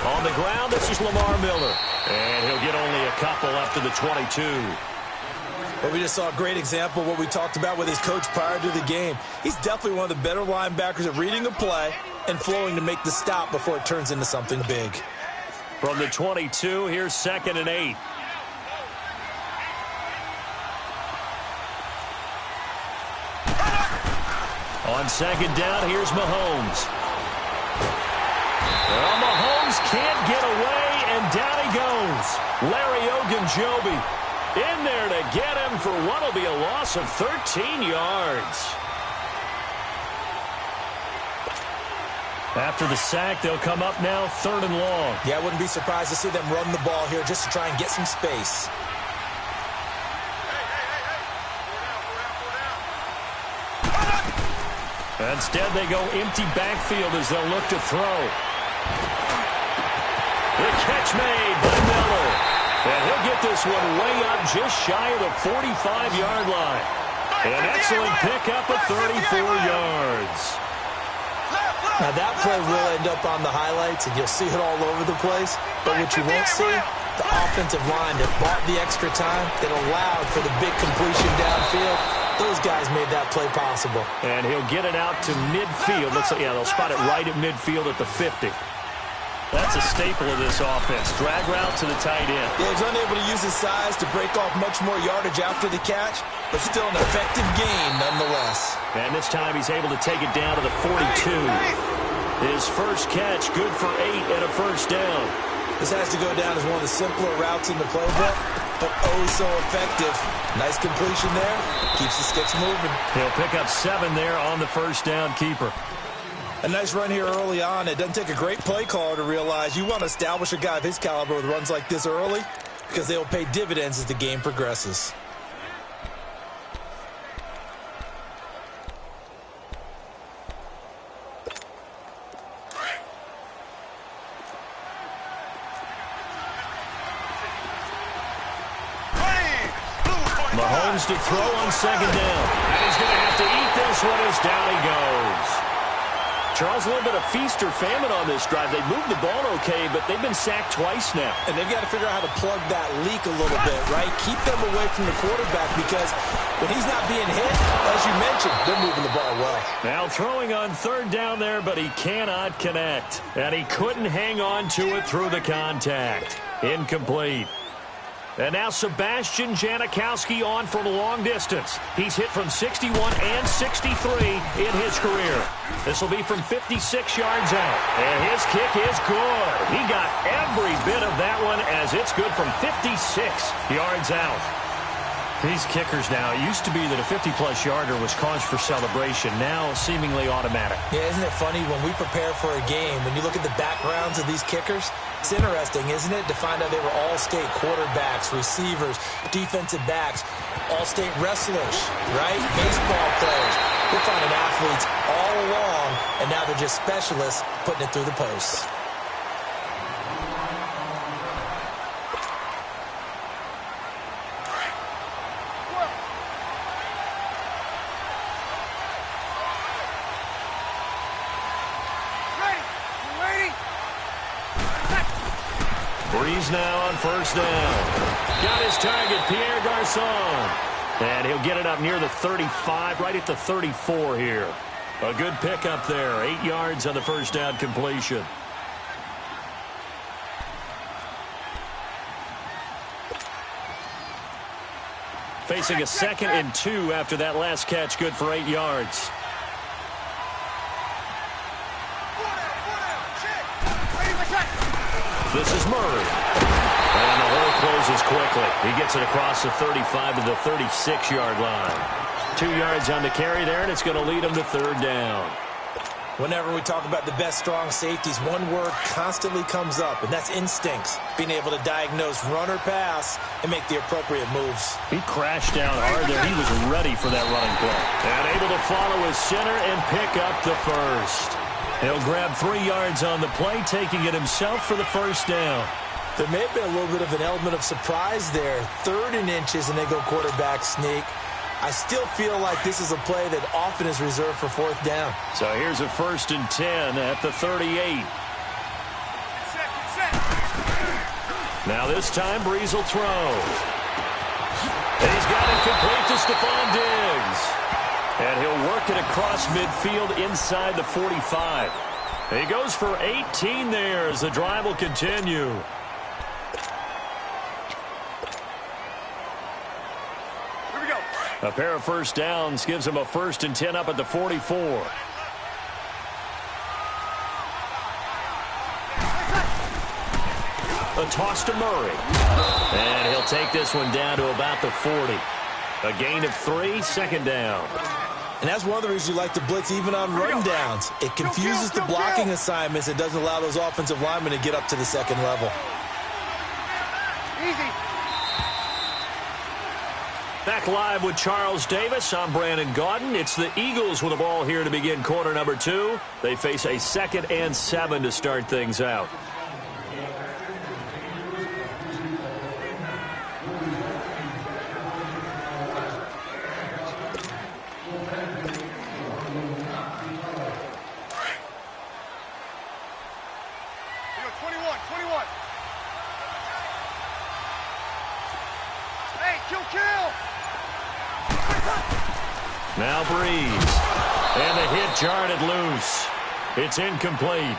[SPEAKER 1] On the ground, this is Lamar Miller. And he'll get only a couple up to the 22.
[SPEAKER 2] Well, we just saw a great example of what we talked about with his coach prior to the game. He's definitely one of the better linebackers at reading a play and flowing to make the stop before it turns into something big.
[SPEAKER 1] From the 22, here's 2nd and 8. On 2nd down, here's Mahomes. Well, Mahomes can't get away, and down he goes. Larry Ogunjobi in there to get him for what will be a loss of 13 yards. After the sack, they'll come up now 3rd and long.
[SPEAKER 2] Yeah, I wouldn't be surprised to see them run the ball here just to try and get some space.
[SPEAKER 1] Instead, they go empty backfield as they'll look to throw. The catch made by Miller. And he'll get this one way up just shy of the 45-yard line. An excellent pickup of 34 yards.
[SPEAKER 2] Now, that play will end up on the highlights, and you'll see it all over the place. But what you won't see, the offensive line that bought the extra time, that allowed for the big completion downfield. Those guys made that play possible.
[SPEAKER 1] And he'll get it out to midfield. Looks like, yeah, they'll spot it right at midfield at the 50. That's a staple of this offense. Drag route to the tight end.
[SPEAKER 2] Yeah, he's unable to use his size to break off much more yardage after the catch, but still an effective gain nonetheless.
[SPEAKER 1] And this time he's able to take it down to the 42. His first catch, good for 8 and a first down.
[SPEAKER 2] This has to go down as one of the simpler routes in the playbook, but oh so effective. Nice completion there. Keeps the sticks moving.
[SPEAKER 1] He'll pick up 7 there on the first down keeper.
[SPEAKER 2] A nice run here early on. It doesn't take a great play caller to realize you want to establish a guy of his caliber with runs like this early because they will pay dividends as the game progresses.
[SPEAKER 1] Mahomes to throw on 2nd down. And he's going to have to eat this one as down he goes. Charles, a little bit of feast or famine on this drive. They moved the ball okay, but they've been sacked twice now.
[SPEAKER 2] And they've got to figure out how to plug that leak a little bit, right? Keep them away from the quarterback because when he's not being hit, as you mentioned, they're moving the ball well.
[SPEAKER 1] Now throwing on 3rd down there, but he cannot connect. And he couldn't hang on to it through the contact. Incomplete. And now Sebastian Janikowski on from long distance. He's hit from 61 and 63 in his career. This will be from 56 yards out. And his kick is good. He got every bit of that one as it's good from 56 yards out. These kickers now, it used to be that a 50-plus yarder was cause for celebration. Now seemingly automatic.
[SPEAKER 2] Yeah, isn't it funny when we prepare for a game, when you look at the backgrounds of these kickers, it's interesting, isn't it, to find out they were all-state quarterbacks, receivers, defensive backs, all-state wrestlers, right? Baseball players. We're finding athletes all along, and now they're just specialists putting it through the posts.
[SPEAKER 3] Ready.
[SPEAKER 1] Breeze now on first down. Got his target, Pierre Garçon. And he'll get it up near the 35, right at the 34 here. A good pickup there. 8 yards on the first down completion. Facing a 2nd and 2 after that last catch. Good for 8 yards. This is Murray. And the hole closes quickly. He gets it across the 35 to the 36-yard line. 2 yards on the carry there, and it's going to lead him to 3rd down.
[SPEAKER 2] Whenever we talk about the best strong safeties, one word constantly comes up, and that's instincts. Being able to diagnose run or pass and make the appropriate moves.
[SPEAKER 1] He crashed down hard there. He was ready for that running play. And able to follow his center and pick up the first. He'll grab 3 yards on the play, taking it himself for the first down.
[SPEAKER 2] There may have been a little bit of an element of surprise there. 3rd and inches, and they go quarterback sneak. I still feel like this is a play that often is reserved for 4th down.
[SPEAKER 1] So here's a 1st and 10 at the 38. Now this time, Breeze will throw. And he's got it complete to Stephon Diggs. And he'll work it across midfield inside the 45. He goes for 18 there as the drive will continue.
[SPEAKER 3] Here we go.
[SPEAKER 1] A pair of first downs gives him a 1st and 10 up at the 44. A toss to Murray. And he'll take this one down to about the 40. A gain of 3, 2nd down.
[SPEAKER 2] And that's one of the reasons you like to blitz even on run downs. It confuses the blocking assignments and doesn't allow those offensive linemen to get up to the 2nd level.
[SPEAKER 3] Easy.
[SPEAKER 1] Back live with Charles Davis. I'm Brandon Gaudin. It's the Eagles with the ball here to begin quarter number 2. They face a 2nd and 7 to start things out. Now Breeze. And the hit jarred it loose. It's incomplete.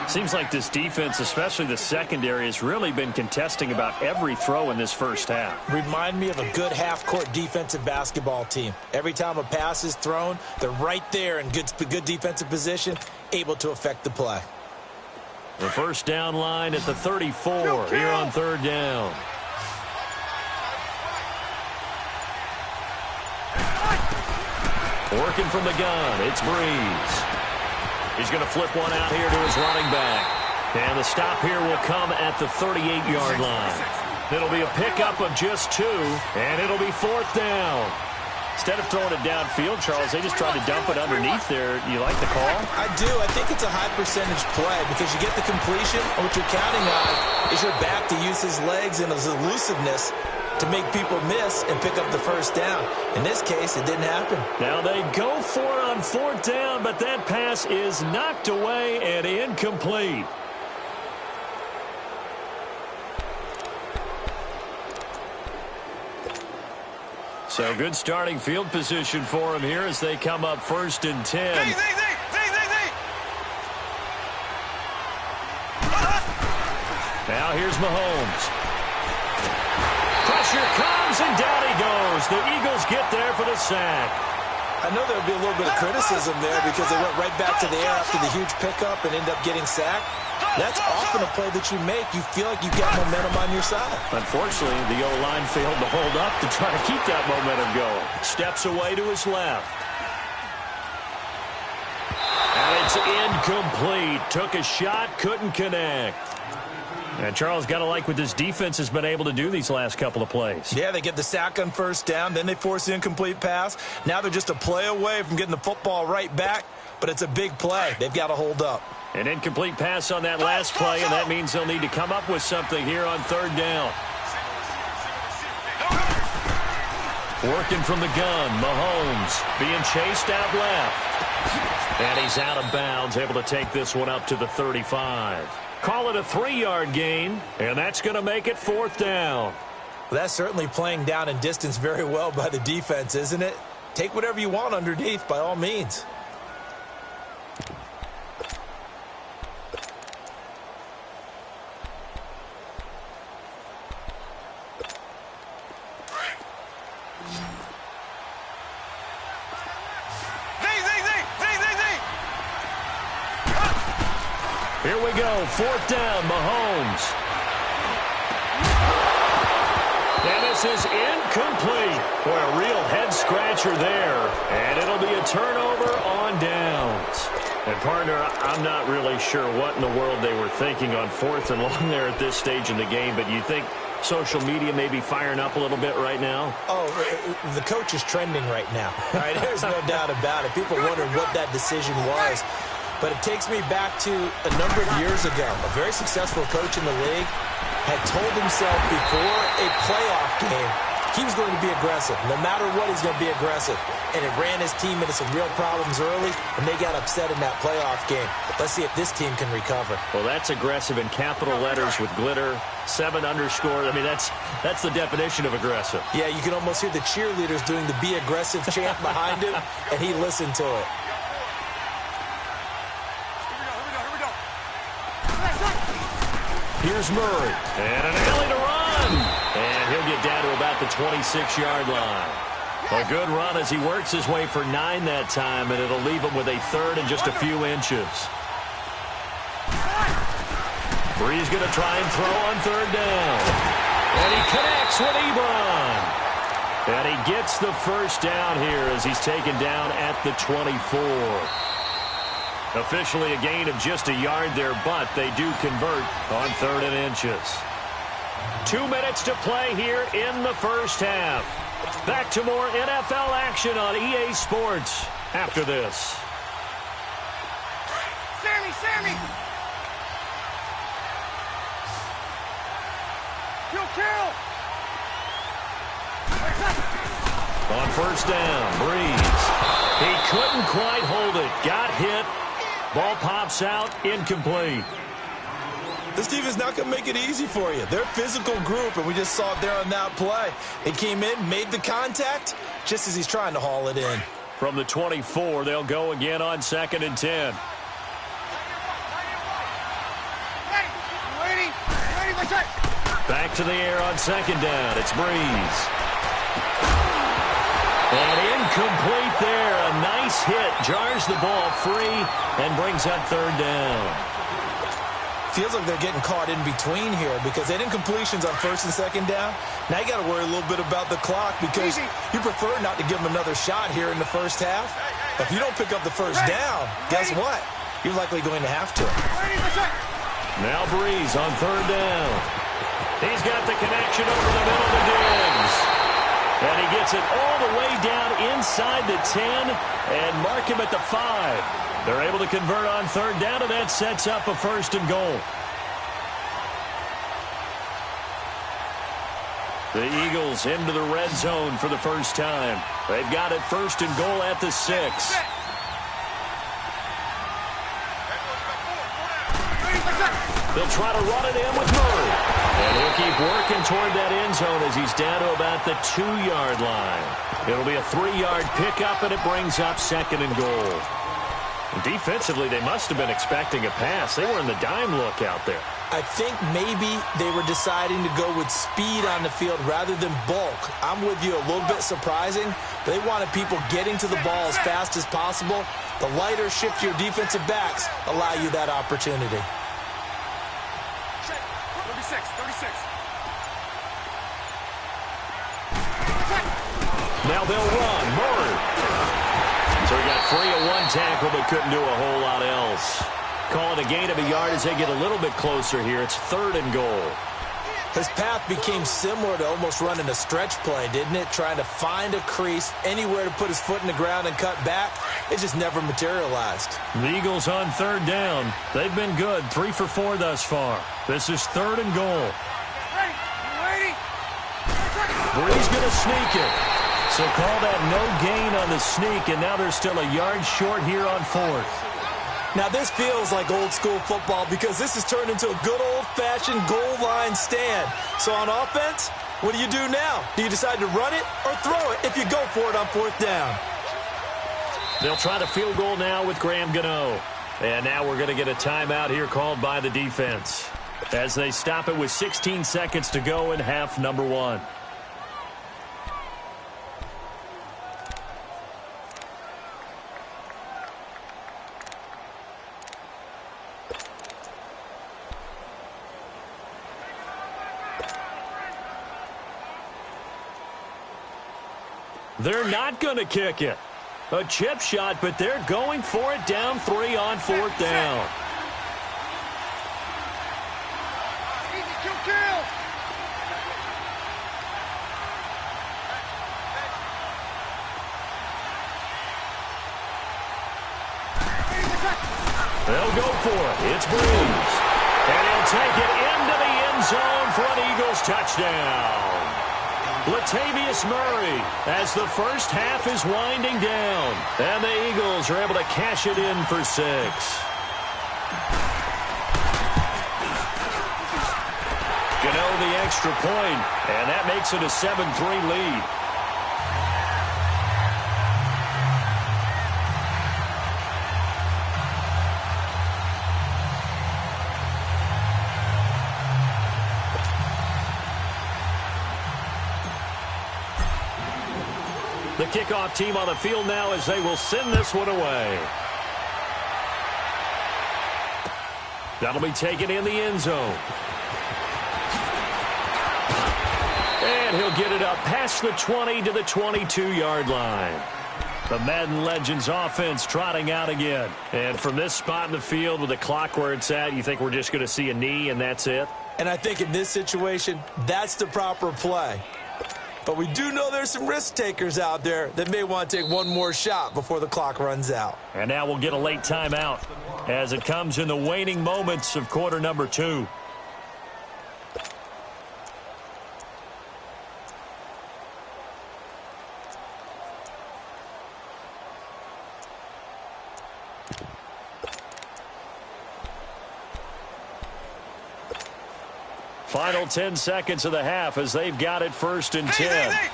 [SPEAKER 1] Seems like this defense, especially the secondary, has really been contesting about every throw in this first half.
[SPEAKER 2] Remind me of a good half-court defensive basketball team. Every time a pass is thrown, they're right there in good defensive position, able to affect the play.
[SPEAKER 1] The first down line at the 34 here on 3rd down. Working from the gun, it's Breeze. He's going to flip one out here to his running back. And the stop here will come at the 38-yard line. It'll be a pickup of just 2, and it'll be 4th down. Instead of throwing it downfield, Charles, they just tried to dump it underneath there. You like the call?
[SPEAKER 2] I do. I think it's a high-percentage play because you get the completion, and what you're counting on is your back to use his legs and his elusiveness to make people miss and pick up the first down. In this case, it didn't happen.
[SPEAKER 1] Now they go for it on 4th down, but that pass is knocked away and incomplete. So good starting field position for him here as they come up 1st and 10. Now here's Mahomes. Pressure comes, and down he goes. The Eagles get there for the sack.
[SPEAKER 2] I know there'll be a little bit of criticism there because they went right back to the air after the huge pickup and end up getting sacked. That's often a play that you make. You feel like you've got momentum on your side. Unfortunately, the O-line failed to hold up to try to keep that momentum going.
[SPEAKER 1] Steps away to his left. And it's incomplete. Took a shot, couldn't connect. And Charles, got to like what this defense has been able to do these last couple of plays.
[SPEAKER 2] Yeah, they get the sack on 1st down, then they force the incomplete pass. Now they're just a play away from getting the football right back, but it's a big play. They've got to hold up.
[SPEAKER 1] An incomplete pass on that last play, and that means they'll need to come up with something here on 3rd down. Working from the gun, Mahomes being chased out left. And he's out of bounds, able to take this one up to the 35. Call it a 3-yard gain, and that's going to make it 4th down.
[SPEAKER 2] Well, that's certainly playing down and distance very well by the defense, isn't it? Take whatever you want underneath, by all means.
[SPEAKER 1] Here we go, 4th down, Mahomes. And this is incomplete. Boy, a real head-scratcher there. And it'll be a turnover on downs. And, partner, I'm not really sure what in the world they were thinking on 4th and long there at this stage in the game, but you think social media may be firing up a little bit right now?
[SPEAKER 2] Oh, the coach is trending right now. All right, there's no doubt about it. People wondering what that decision was. But it takes me back to a number of years ago. A very successful coach in the league had told himself before a playoff game he was going to be aggressive. No matter what, he's going to be aggressive. And it ran his team into some real problems early, and they got upset in that playoff game. Let's see if this team can recover.
[SPEAKER 1] Well, that's aggressive in capital letters with glitter, 7 underscore. I mean, that's the definition of aggressive.
[SPEAKER 2] Yeah, you can almost hear the cheerleaders doing the be aggressive chant behind him, and he listened to it.
[SPEAKER 1] Here's Murray, and an alley to run. And he'll get down to about the 26-yard line. A good run as he works his way for 9 that time, and it'll leave him with a 3rd and just a few inches. Bree's going to try and throw on 3rd down. And he connects with Ebron. And he gets the 1st down here as he's taken down at the 24. Officially a gain of just a yard there, but they do convert on 3rd and inches. 2 minutes to play here in the first half. Back to more NFL action on EA Sports after this.
[SPEAKER 3] Sammy! Kill!
[SPEAKER 1] On 1st down, Breeze. He couldn't quite hold it. Got hit. Ball pops out, incomplete.
[SPEAKER 2] This team is not going to make it easy for you. They're a physical group, and we just saw it there on that play. They came in, made the contact, just as he's trying to haul it in.
[SPEAKER 1] From the 24, they'll go again on 2nd and 10. Back to the air on 2nd down. It's Breeze. And incomplete there. A nice hit. Jars the ball free and brings up 3rd down.
[SPEAKER 2] Feels like they're getting caught in between here because they didn't completions on 1st and 2nd down. Now you got to worry a little bit about the clock because you prefer not to give them another shot here in the first half. But if you don't pick up the 1st down, guess what? You're likely going to have to.
[SPEAKER 1] Now Breeze on 3rd down. He's got the connection over the middle to Diggs. And he gets it all the way down inside the 10 and mark him at the 5. They're able to convert on 3rd down, and that sets up a 1st and goal. The Eagles into the red zone for the first time. They've got it 1st and goal at the 6. They'll try to run it in with Murray. And he'll keep working toward that end zone as he's down to about the 2-yard line. It'll be a 3-yard pickup, and it brings up 2nd and goal. Defensively, they must have been expecting a pass. They were in the dime look out there.
[SPEAKER 2] I think maybe they were deciding to go with speed on the field rather than bulk. I'm with you, a little bit surprising. They wanted people getting to the ball as fast as possible. The lighter, shiftier defensive backs allow you that opportunity.
[SPEAKER 3] 36.
[SPEAKER 1] Now they'll run. Murray. So he got free of 1 tackle but couldn't do a whole lot else. Call it a gain of a yard as they get a little bit closer here. It's 3rd and goal.
[SPEAKER 2] His path became similar to almost running a stretch play, didn't it? Trying to find a crease, anywhere to put his foot in the ground and cut back. It just never materialized.
[SPEAKER 1] The Eagles on 3rd down. They've been good. 3 for 4 thus far. This is 3rd and goal. Bree's going to sneak it. So call that no gain on the sneak, and now they're still a yard short here on 4th.
[SPEAKER 2] Now, this feels like old-school football because this has turned into a good old-fashioned goal line stand. So on offense, what do you do now? Do you decide to run it or throw it if you go for it on 4th down?
[SPEAKER 1] They'll try the field goal now with Graham Gano. And now we're going to get a timeout here called by the defense as they stop it with 16 seconds to go in half number 1. They're not going to kick it. A chip shot, but they're going for it down 3 on 4th down.
[SPEAKER 3] Easy, kill.
[SPEAKER 1] They'll go for it. It's Breeze. And he'll take it into the end zone for an Eagles touchdown. Latavius Murray as the first half is winding down. And the Eagles are able to cash it in for 6. Gano the extra point, and that makes it a 7-3 lead. The kickoff team on the field now as they will send this one away. That'll be taken in the end zone. And he'll get it up past the 20 to the 22-yard line. The Madden Legends offense trotting out again. And from this spot in the field with the clock where it's at, you think we're just going to see a knee and that's it?
[SPEAKER 2] And I think in this situation, that's the proper play. But we do know there's some risk takers out there that may want to take one more shot before the clock runs out.
[SPEAKER 1] And now we'll get a late timeout as it comes in the waning moments of quarter number 2. Final 10 seconds of the half as they've got it 1st and 10.
[SPEAKER 3] Here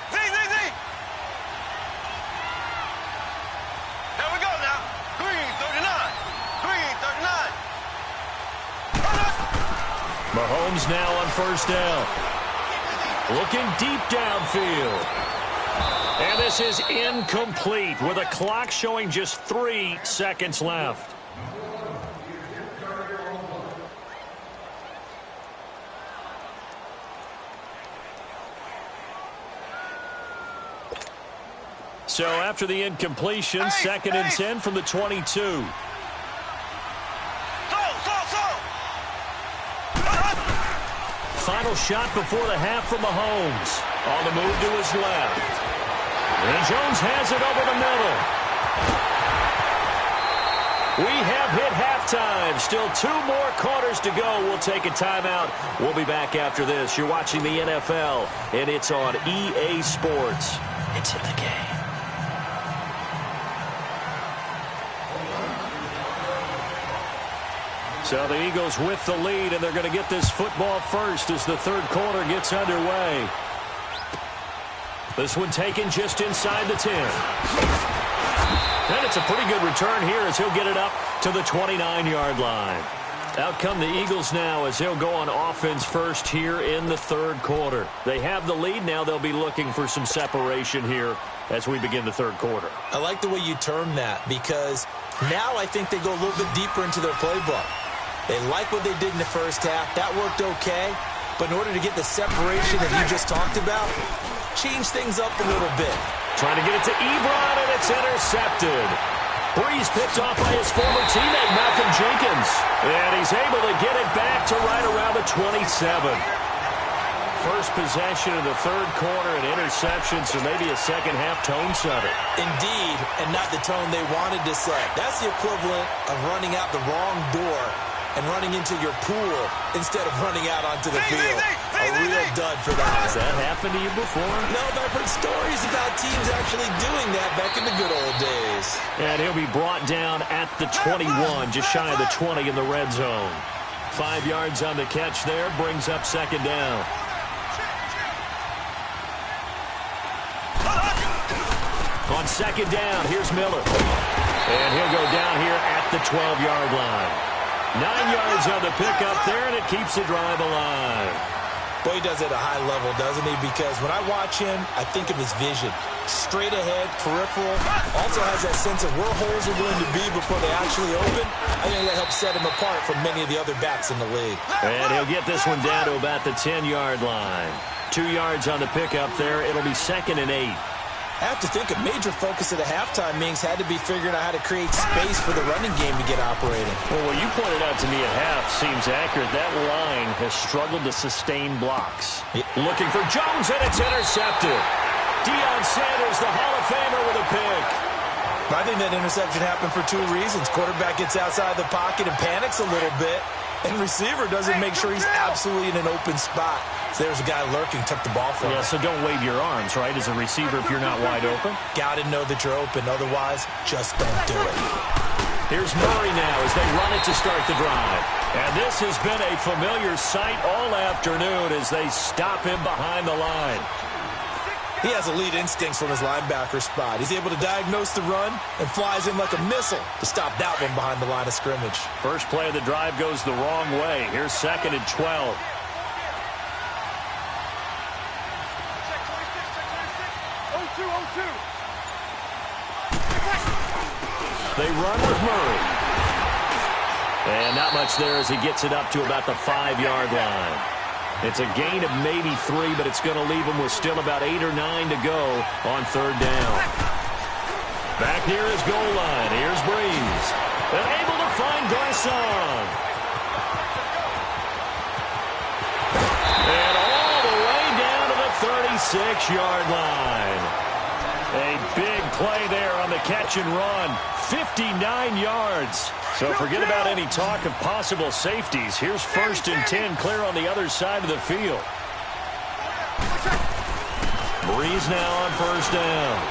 [SPEAKER 3] we go now. Green 39.
[SPEAKER 1] Mahomes now on 1st down. Looking deep downfield. And this is incomplete with a clock showing just 3 seconds left. So after the incompletion, 2nd and 10 from the 22. Final shot before the half from Mahomes. On the move to his left. And Jones has it over the middle. We have hit halftime. Still 2 more quarters to go. We'll take a timeout. We'll be back after this. You're watching the NFL, and it's on EA Sports. It's in the game. So the Eagles with the lead, and they're going to get this football first as the 3rd quarter gets underway. This one taken just inside the 10. And it's a pretty good return here as he'll get it up to the 29-yard line. Out come the Eagles now as they'll go on offense first here in the 3rd quarter. They have the lead. Now they'll be looking for some separation here as we begin the 3rd quarter.
[SPEAKER 2] I like the way you term that because now I think they go a little bit deeper into their playbook. They like what they did in the first half. That worked okay. But in order to get the separation that you just talked about, change things up a little bit.
[SPEAKER 1] Trying to get it to Ebron, and it's intercepted. Breeze picked off by his former teammate, Malcolm Jenkins. And he's able to get it back to right around the 27. First possession of the 3rd quarter, and interception, so maybe a second-half tone setter.
[SPEAKER 2] Indeed, and not the tone they wanted to set. That's the equivalent of running out the wrong door and running into your pool instead of running out onto the field. A real dud for that.
[SPEAKER 1] Has that happened to you before?
[SPEAKER 2] No, but I've heard stories about teams actually doing that back in the good old days.
[SPEAKER 1] And he'll be brought down at the 21, just shy of the 20 in the red zone. 5 yards on the catch there, brings up second down. On second down, here's Miller. And he'll go down here at the 12-yard line. 9 yards on the pickup there, and it keeps the drive alive.
[SPEAKER 2] Boy, he does it at a high level, doesn't he? Because when I watch him, I think of his vision. Straight ahead, peripheral. Also has that sense of where holes are going to be before they actually open. I think that helps set him apart from many of the other backs in the league.
[SPEAKER 1] And he'll get this one down to about the 10-yard line. 2 yards on the pickup there. It'll be 2nd and 8.
[SPEAKER 2] I have to think a major focus of the halftime meetings had to be figuring out how to create space for the running game to get operating.
[SPEAKER 1] Well, what you pointed out to me at half seems accurate. That line has struggled to sustain blocks. Looking for Jones, and it's intercepted. Deion Sanders, the Hall of Famer, with a pick.
[SPEAKER 2] I think that interception happened for 2 reasons. Quarterback gets outside the pocket and panics a little bit, and receiver doesn't make sure he's absolutely in an open spot. So there's a guy lurking, took the ball from him.
[SPEAKER 1] Yeah, so don't wave your arms, right, as a receiver if you're not wide open.
[SPEAKER 2] Got to know that you're open. Otherwise, just don't do it.
[SPEAKER 1] Here's Murray now as they run it to start the drive. And this has been a familiar sight all afternoon as they stop him behind the line.
[SPEAKER 2] He has elite instincts from his linebacker spot. He's able to diagnose the run and flies in like a missile to stop that one behind the line of scrimmage.
[SPEAKER 1] First play of the drive goes the wrong way. Here's 2nd and 12. They run with Murray. And not much there as he gets it up to about the 5-yard line. It's a gain of maybe 3, but it's going to leave him with still about 8 or 9 to go on 3rd down. Back near his goal line. Here's Breeze. And able to find Garcon. And all the way down to the 36-yard line. A big play there on the catch and run. 59 yards. So forget about any talk of possible safeties. Here's 1st and 10 clear on the other side of the field. Breeze now on 1st down.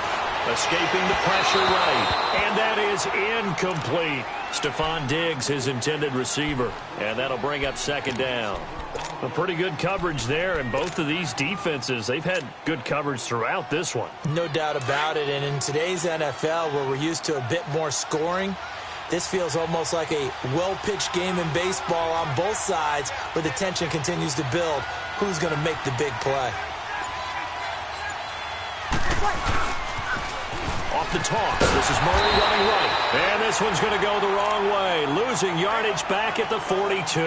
[SPEAKER 1] Escaping the pressure right. And that is incomplete. Stephon Diggs, his intended receiver. And that'll bring up 2nd down. A pretty good coverage there, and both of these defenses, they've had good coverage throughout this one.
[SPEAKER 2] No doubt about it, and in today's NFL, where we're used to a bit more scoring, this feels almost like a well-pitched game in baseball on both sides where the tension continues to build. Who's going to make the big play?
[SPEAKER 1] Off the toss, this is Murray running right. And this one's going to go the wrong way, losing yardage back at the 42.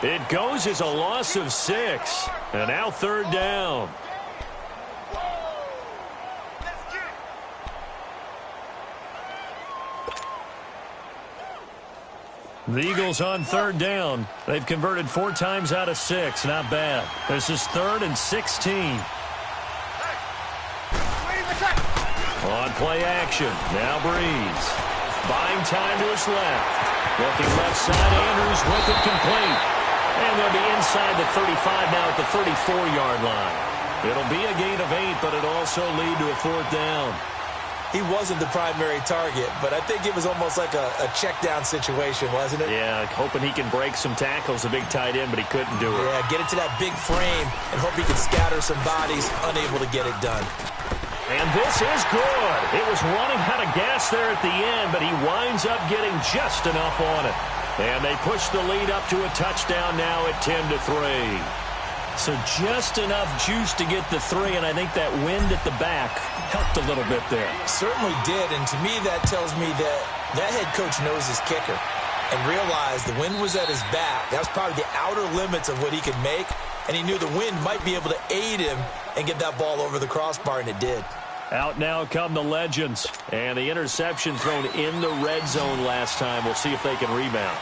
[SPEAKER 1] It goes as a loss of 6. And now 3rd down. The Eagles on 3rd down. They've converted 4 times out of 6. Not bad. This is 3rd and 16. On play action. Now Breeze. Buying time to his left. Looking left side. Andrews with it complete. And they'll be inside the 35 now at the 34-yard line. It'll be a gain of 8, but it'll also lead to a 4th down.
[SPEAKER 2] He wasn't the primary target, but I think it was almost like a check down situation, wasn't it?
[SPEAKER 1] Yeah, hoping he can break some tackles, a big tight end, but he couldn't do it.
[SPEAKER 2] Yeah, get it to that big frame and hope he can scatter some bodies, unable to get it done.
[SPEAKER 1] And this is good. It was running out of gas there at the end, but he winds up getting just enough on it. And they push the lead up to a touchdown now at 10-3. So just enough juice to get the 3, and I think that wind at the back helped a little bit there.
[SPEAKER 2] Certainly did, and to me that tells me that head coach knows his kicker and realized the wind was at his back. That was probably the outer limits of what he could make, and he knew the wind might be able to aid him and get that ball over the crossbar, and it did.
[SPEAKER 1] Out now come the legends. And the interception thrown in the red zone last time. We'll see if they can rebound.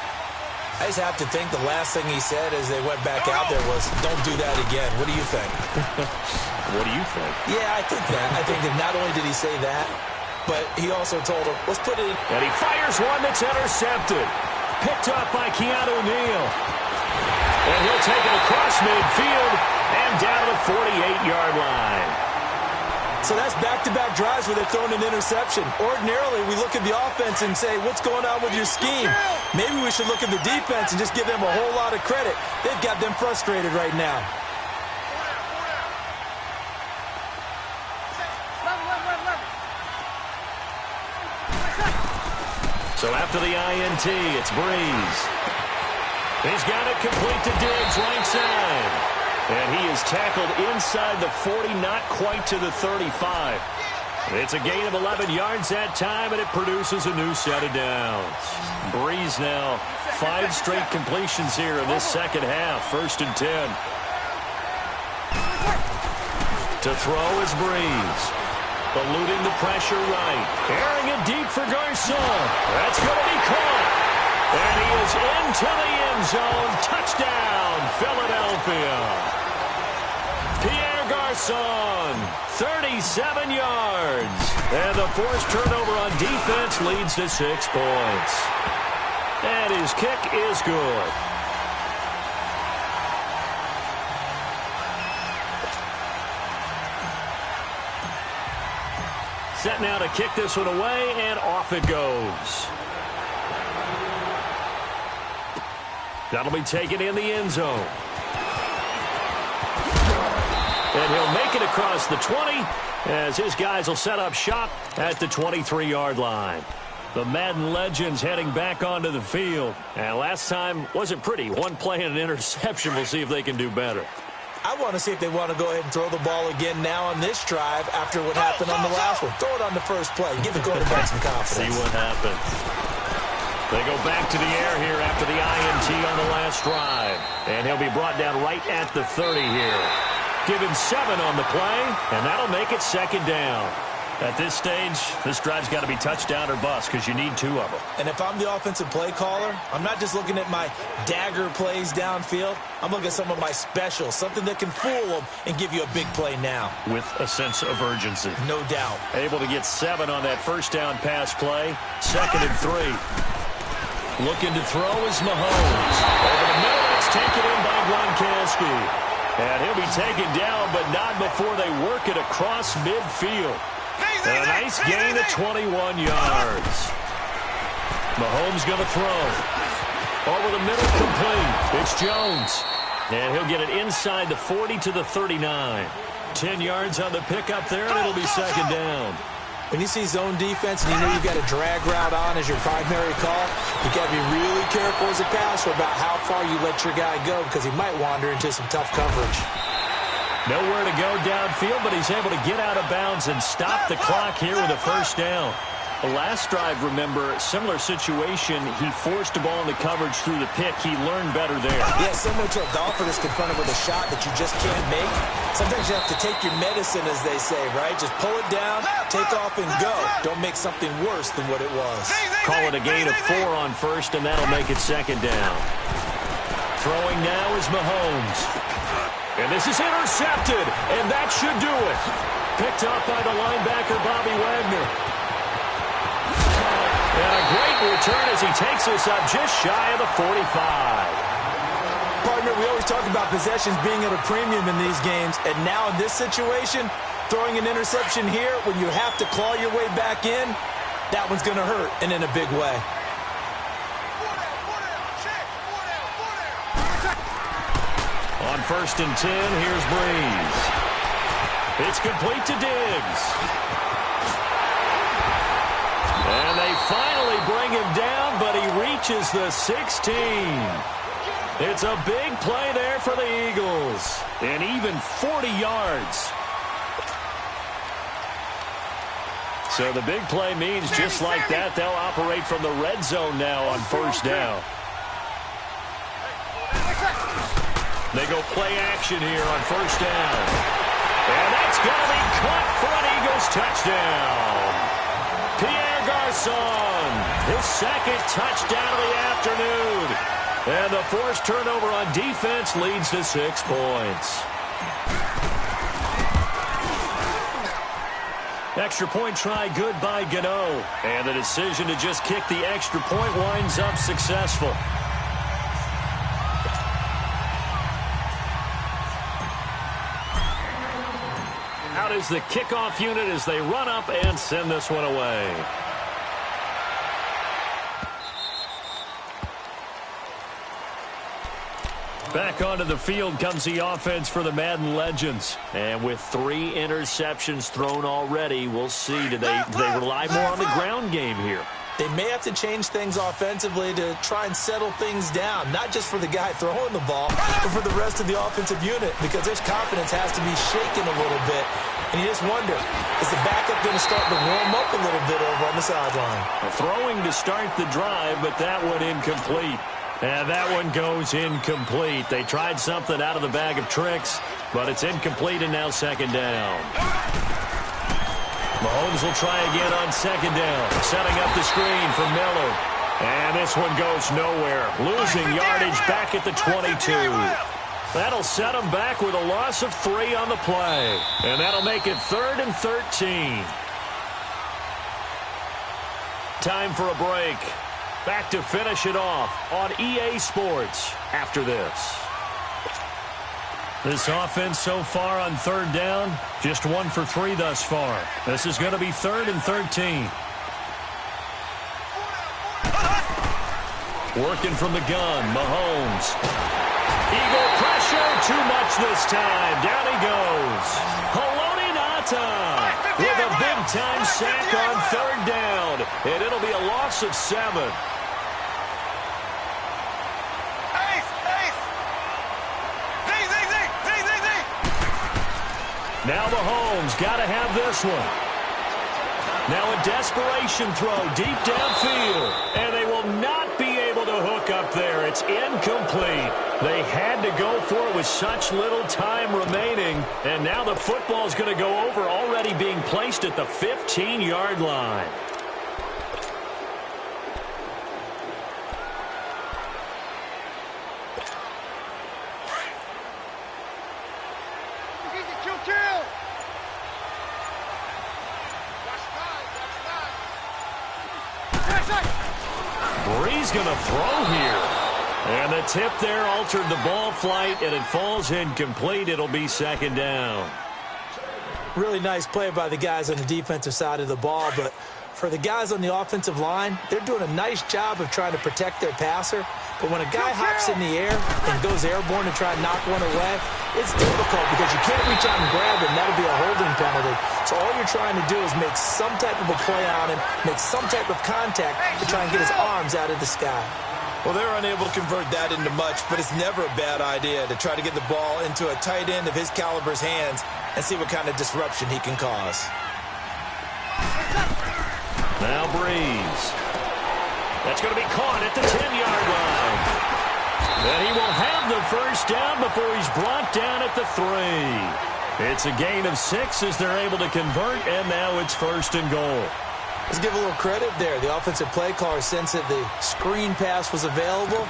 [SPEAKER 2] I just have to think the last thing he said as they went back out there was, don't do that again. What do you think?
[SPEAKER 1] What do you think?
[SPEAKER 2] Yeah, I think that. I think that not only did he say that, but he also told him, let's put it in.
[SPEAKER 1] And he fires one that's intercepted. picked up by Keanu Neal. And he'll take it across midfield and down to the 48-yard line.
[SPEAKER 2] So that's back-to-back drives where they're throwing an interception. Ordinarily, we look at the offense and say, what's going on with your scheme? Maybe we should look at the defense and just give them a whole lot of credit. They've got them frustrated right now.
[SPEAKER 1] So after the INT, it's Breeze. He's got it complete to Diggs, right side. And he is tackled inside the 40, not quite to the 35. It's a gain of 11 yards that time, and it produces a new set of downs. Breeze now 5 straight completions here in this second half. 1st and 10. To throw is Breeze. Eluding the pressure right. Airing it deep for Garcon. That's going to be caught. And he is into the end zone. Touchdown, Philadelphia. Pierre Garcon, 37 yards. And the forced turnover on defense leads to 6 points. And his kick is good. Set now to kick this one away, and off it goes. That'll be taken in the end zone. And he'll make it across the 20 as his guys will set up shop at the 23-yard line. The Madden legends heading back onto the field. And last time wasn't pretty. One play and an interception. We'll see if they can do better.
[SPEAKER 2] I want to see if they want to go ahead and throw the ball again now on this drive after what happened on the last one. Throw it on the first play. Give the quarterback some confidence.
[SPEAKER 1] See what happens. They go back to the air here after the INT on the last drive. And he'll be brought down right at the 30 here. Give him 7 on the play, and that'll make it 2nd down. At this stage, this drive's got to be touchdown or bust because you need 2 of them.
[SPEAKER 2] And if I'm the offensive play caller, I'm not just looking at my dagger plays downfield. I'm looking at some of my specials, something that can fool them and give you a big play now.
[SPEAKER 1] With a sense of urgency.
[SPEAKER 2] No doubt.
[SPEAKER 1] Able to get 7 on that first down pass play. 2nd and 3. Looking to throw is Mahomes. Over the middle, it's taken in by Gronkowski. And he'll be taken down, but not before they work it across midfield. And a nice gain of 21 yards. Mahomes going to throw. Over the middle, complete. It's Jones. And he'll get it inside the 40 to the 39. 10 yards on the pickup there, and it'll be 2nd down.
[SPEAKER 2] When you see zone defense and you know you've got a drag route on as your primary call, you got to be really careful as a passer about how far you let your guy go because he might wander into some tough coverage.
[SPEAKER 1] Nowhere to go downfield, but he's able to get out of bounds and stop the clock here with a 1st down. The last drive, remember, similar situation. He forced the ball into coverage through the pick. He learned better there.
[SPEAKER 2] Yeah, similar to a golfer that's confronted with a shot that you just can't make. Sometimes you have to take your medicine, as they say, right? Just pull it down, take off, and go. Don't make something worse than what it was.
[SPEAKER 1] Call it a gain of 4 on 1st, and that'll make it 2nd down. Throwing now is Mahomes. And this is intercepted, and that should do it. Picked up by the linebacker, Bobby Wagner. And a great return as he takes us up just shy of the 45.
[SPEAKER 2] Partner, we always talk about possessions being at a premium in these games, and now in this situation, throwing an interception here when you have to claw your way back in, that one's going to hurt, and in a big way.
[SPEAKER 1] On 1st and 10, here's Breeze. It's complete to Diggs. And they finally bring him down, but he reaches the 16. It's a big play there for the Eagles. And even 40 yards. So the big play means just like that, they'll operate from the red zone now on 1st down. They go play action here on 1st down. And that's going to be caught for an Eagles touchdown. Pierre Garcon, his 2nd touchdown of the afternoon. And the forced turnover on defense leads to 6 points. Extra point try good by Gano. And the decision to just kick the extra point winds up successful. Out is the kickoff unit as they run up and send this one away. Back onto the field comes the offense for the Madden Legends. And with 3 interceptions thrown already, we'll see. Do they rely more on the ground game here?
[SPEAKER 2] They may have to change things offensively to try and settle things down, not just for the guy throwing the ball, but for the rest of the offensive unit, because their confidence has to be shaken a little bit. And you just wonder, is the backup going to start to warm up a little bit over on the sideline?
[SPEAKER 1] Throwing to start the drive, but that one incomplete. And that one goes incomplete. They tried something out of the bag of tricks, but it's incomplete and now second down. Mahomes will try again on second down, setting up the screen for Miller. And this one goes nowhere, losing yardage back at the 22. That'll set him back with a loss of 3 on the play. And that'll make it 3rd and 13. Time for a break. Back to finish it off on EA Sports after this. This offense so far on 3rd down, just 1 for 3 thus far. This is going to be 3rd and 13. Working from the gun, Mahomes. Eagle pressure, too much this time. Down he goes. Haloti Ngata with a big-time sack on 3rd down. And it'll be a loss of 7. Now Mahomes got to have this one. Now a desperation throw deep downfield. And they will not be able to hook up there. It's incomplete. They had to go for it with such little time remaining. And now the football's going to go over, already being placed at the 15-yard line. Bree's going to throw here. And the tip there altered the ball flight, and it falls incomplete. It'll be second down.
[SPEAKER 2] Really nice play by the guys on the defensive side of the ball, but for the guys on the offensive line, they're doing a nice job of trying to protect their passer. But when a guy hops in the air and goes airborne to try and knock one away, it's difficult because you can't reach out and grab him. That'll be a holding penalty. So all you're trying to do is make some type of a play on him, make some type of contact to try and get his arms out of the sky.
[SPEAKER 5] Well, they're unable to convert that into much, but it's never a bad idea to try to get the ball into a tight end of his caliber's hands and see what kind of disruption he can cause.
[SPEAKER 1] Now Breeze. That's going to be caught at the 10-yard line. And he will have the first down before he's brought down at the 3. It's a gain of 6 as they're able to convert, and now it's 1st and goal.
[SPEAKER 2] Let's give a little credit there. The offensive play caller sensed that the screen pass was available.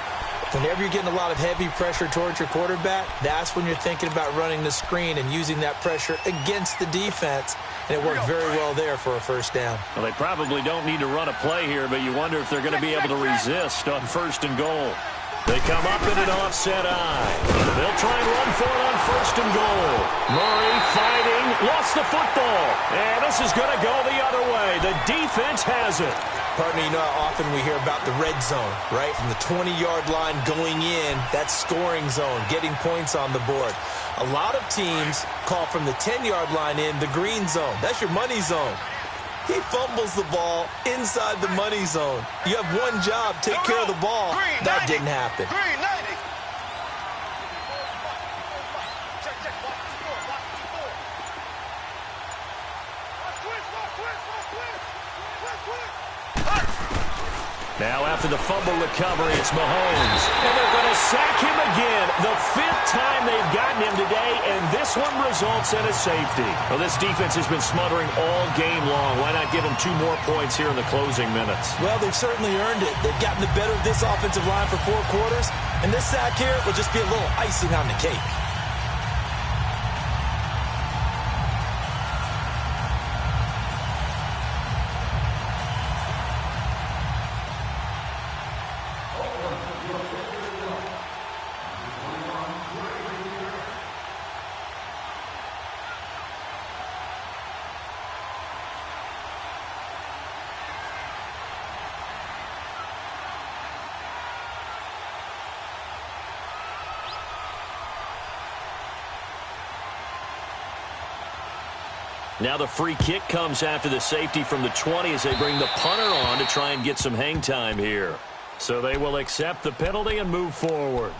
[SPEAKER 2] Whenever you're getting a lot of heavy pressure towards your quarterback, that's when you're thinking about running the screen and using that pressure against the defense. And it worked very well there for a first down.
[SPEAKER 1] Well, they probably don't need to run a play here, but you wonder if they're going to be able to resist on 1st and goal. They come up in an offset eye. They'll try and run for it on 1st and goal. Murray fighting, lost the football. And this is going to go the other way. The defense has it.
[SPEAKER 5] Partner, you know how often we hear about the red zone, right? From the 20-yard line going in, that's scoring zone, getting points on the board. A lot of teams call from the 10-yard line in the green zone. That's your money zone. He fumbles the ball inside the money zone. You have one job, take care of the ball. That didn't happen.
[SPEAKER 1] Now after the fumble recovery, it's Mahomes. And they're going to sack him again. The 5th time they've gotten him today, and this one results in a safety. Well, this defense has been smothering all game long. Why not give them 2 more points here in the closing minutes?
[SPEAKER 2] Well, they've certainly earned it. They've gotten the better of this offensive line for 4 quarters, and this sack here will just be a little icing on the cake.
[SPEAKER 1] Now the free kick comes after the safety from the 20 as they bring the punter on to try and get some hang time here. So they will accept the penalty and move forward.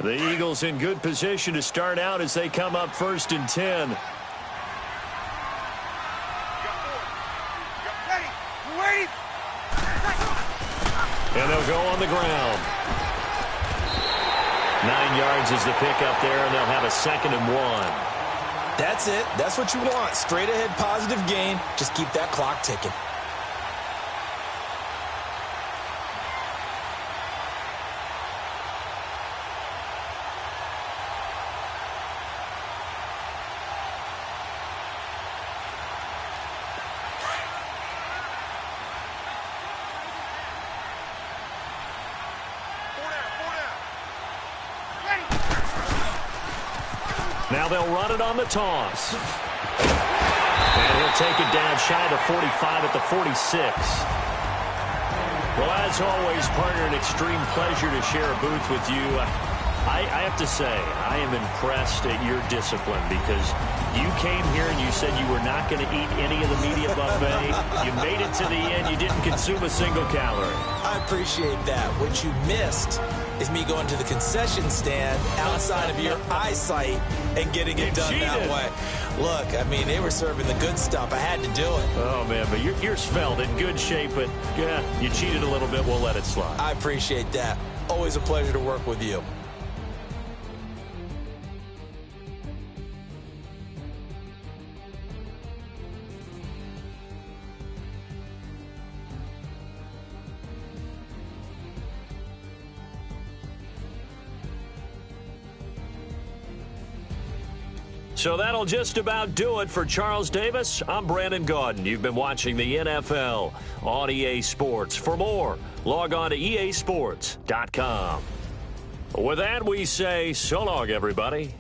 [SPEAKER 1] The Eagles in good position to start out as they come up 1st and 10. And they'll go on the ground. 9 yards is the pickup there, and they'll have a 2nd and 1.
[SPEAKER 5] That's it. That's what you want. Straight ahead positive gain. Just keep that clock ticking.
[SPEAKER 1] Now they'll run it on the toss. And he'll take it down shy of the 45 at the 46. Well, as always, partner, an extreme pleasure to share a booth with you. I have to say, I am impressed at your discipline because you came here and you said you were not going to eat any of the media buffet. You made it to the end. You didn't consume a single calorie.
[SPEAKER 5] I appreciate that. What you missed is me going to the concession stand outside of your eyesight and getting it done that way. Look, I mean, they were serving the good stuff. I had to do it.
[SPEAKER 1] Oh, man, but you're svelte, in good shape, but yeah, you cheated a little bit. We'll let it slide.
[SPEAKER 5] I appreciate that. Always a pleasure to work with you.
[SPEAKER 1] So that'll just about do it for Charles Davis. I'm Brandon Gaudin. You've been watching the NFL on EA Sports. For more, log on to easports.com. With that, we say so long, everybody.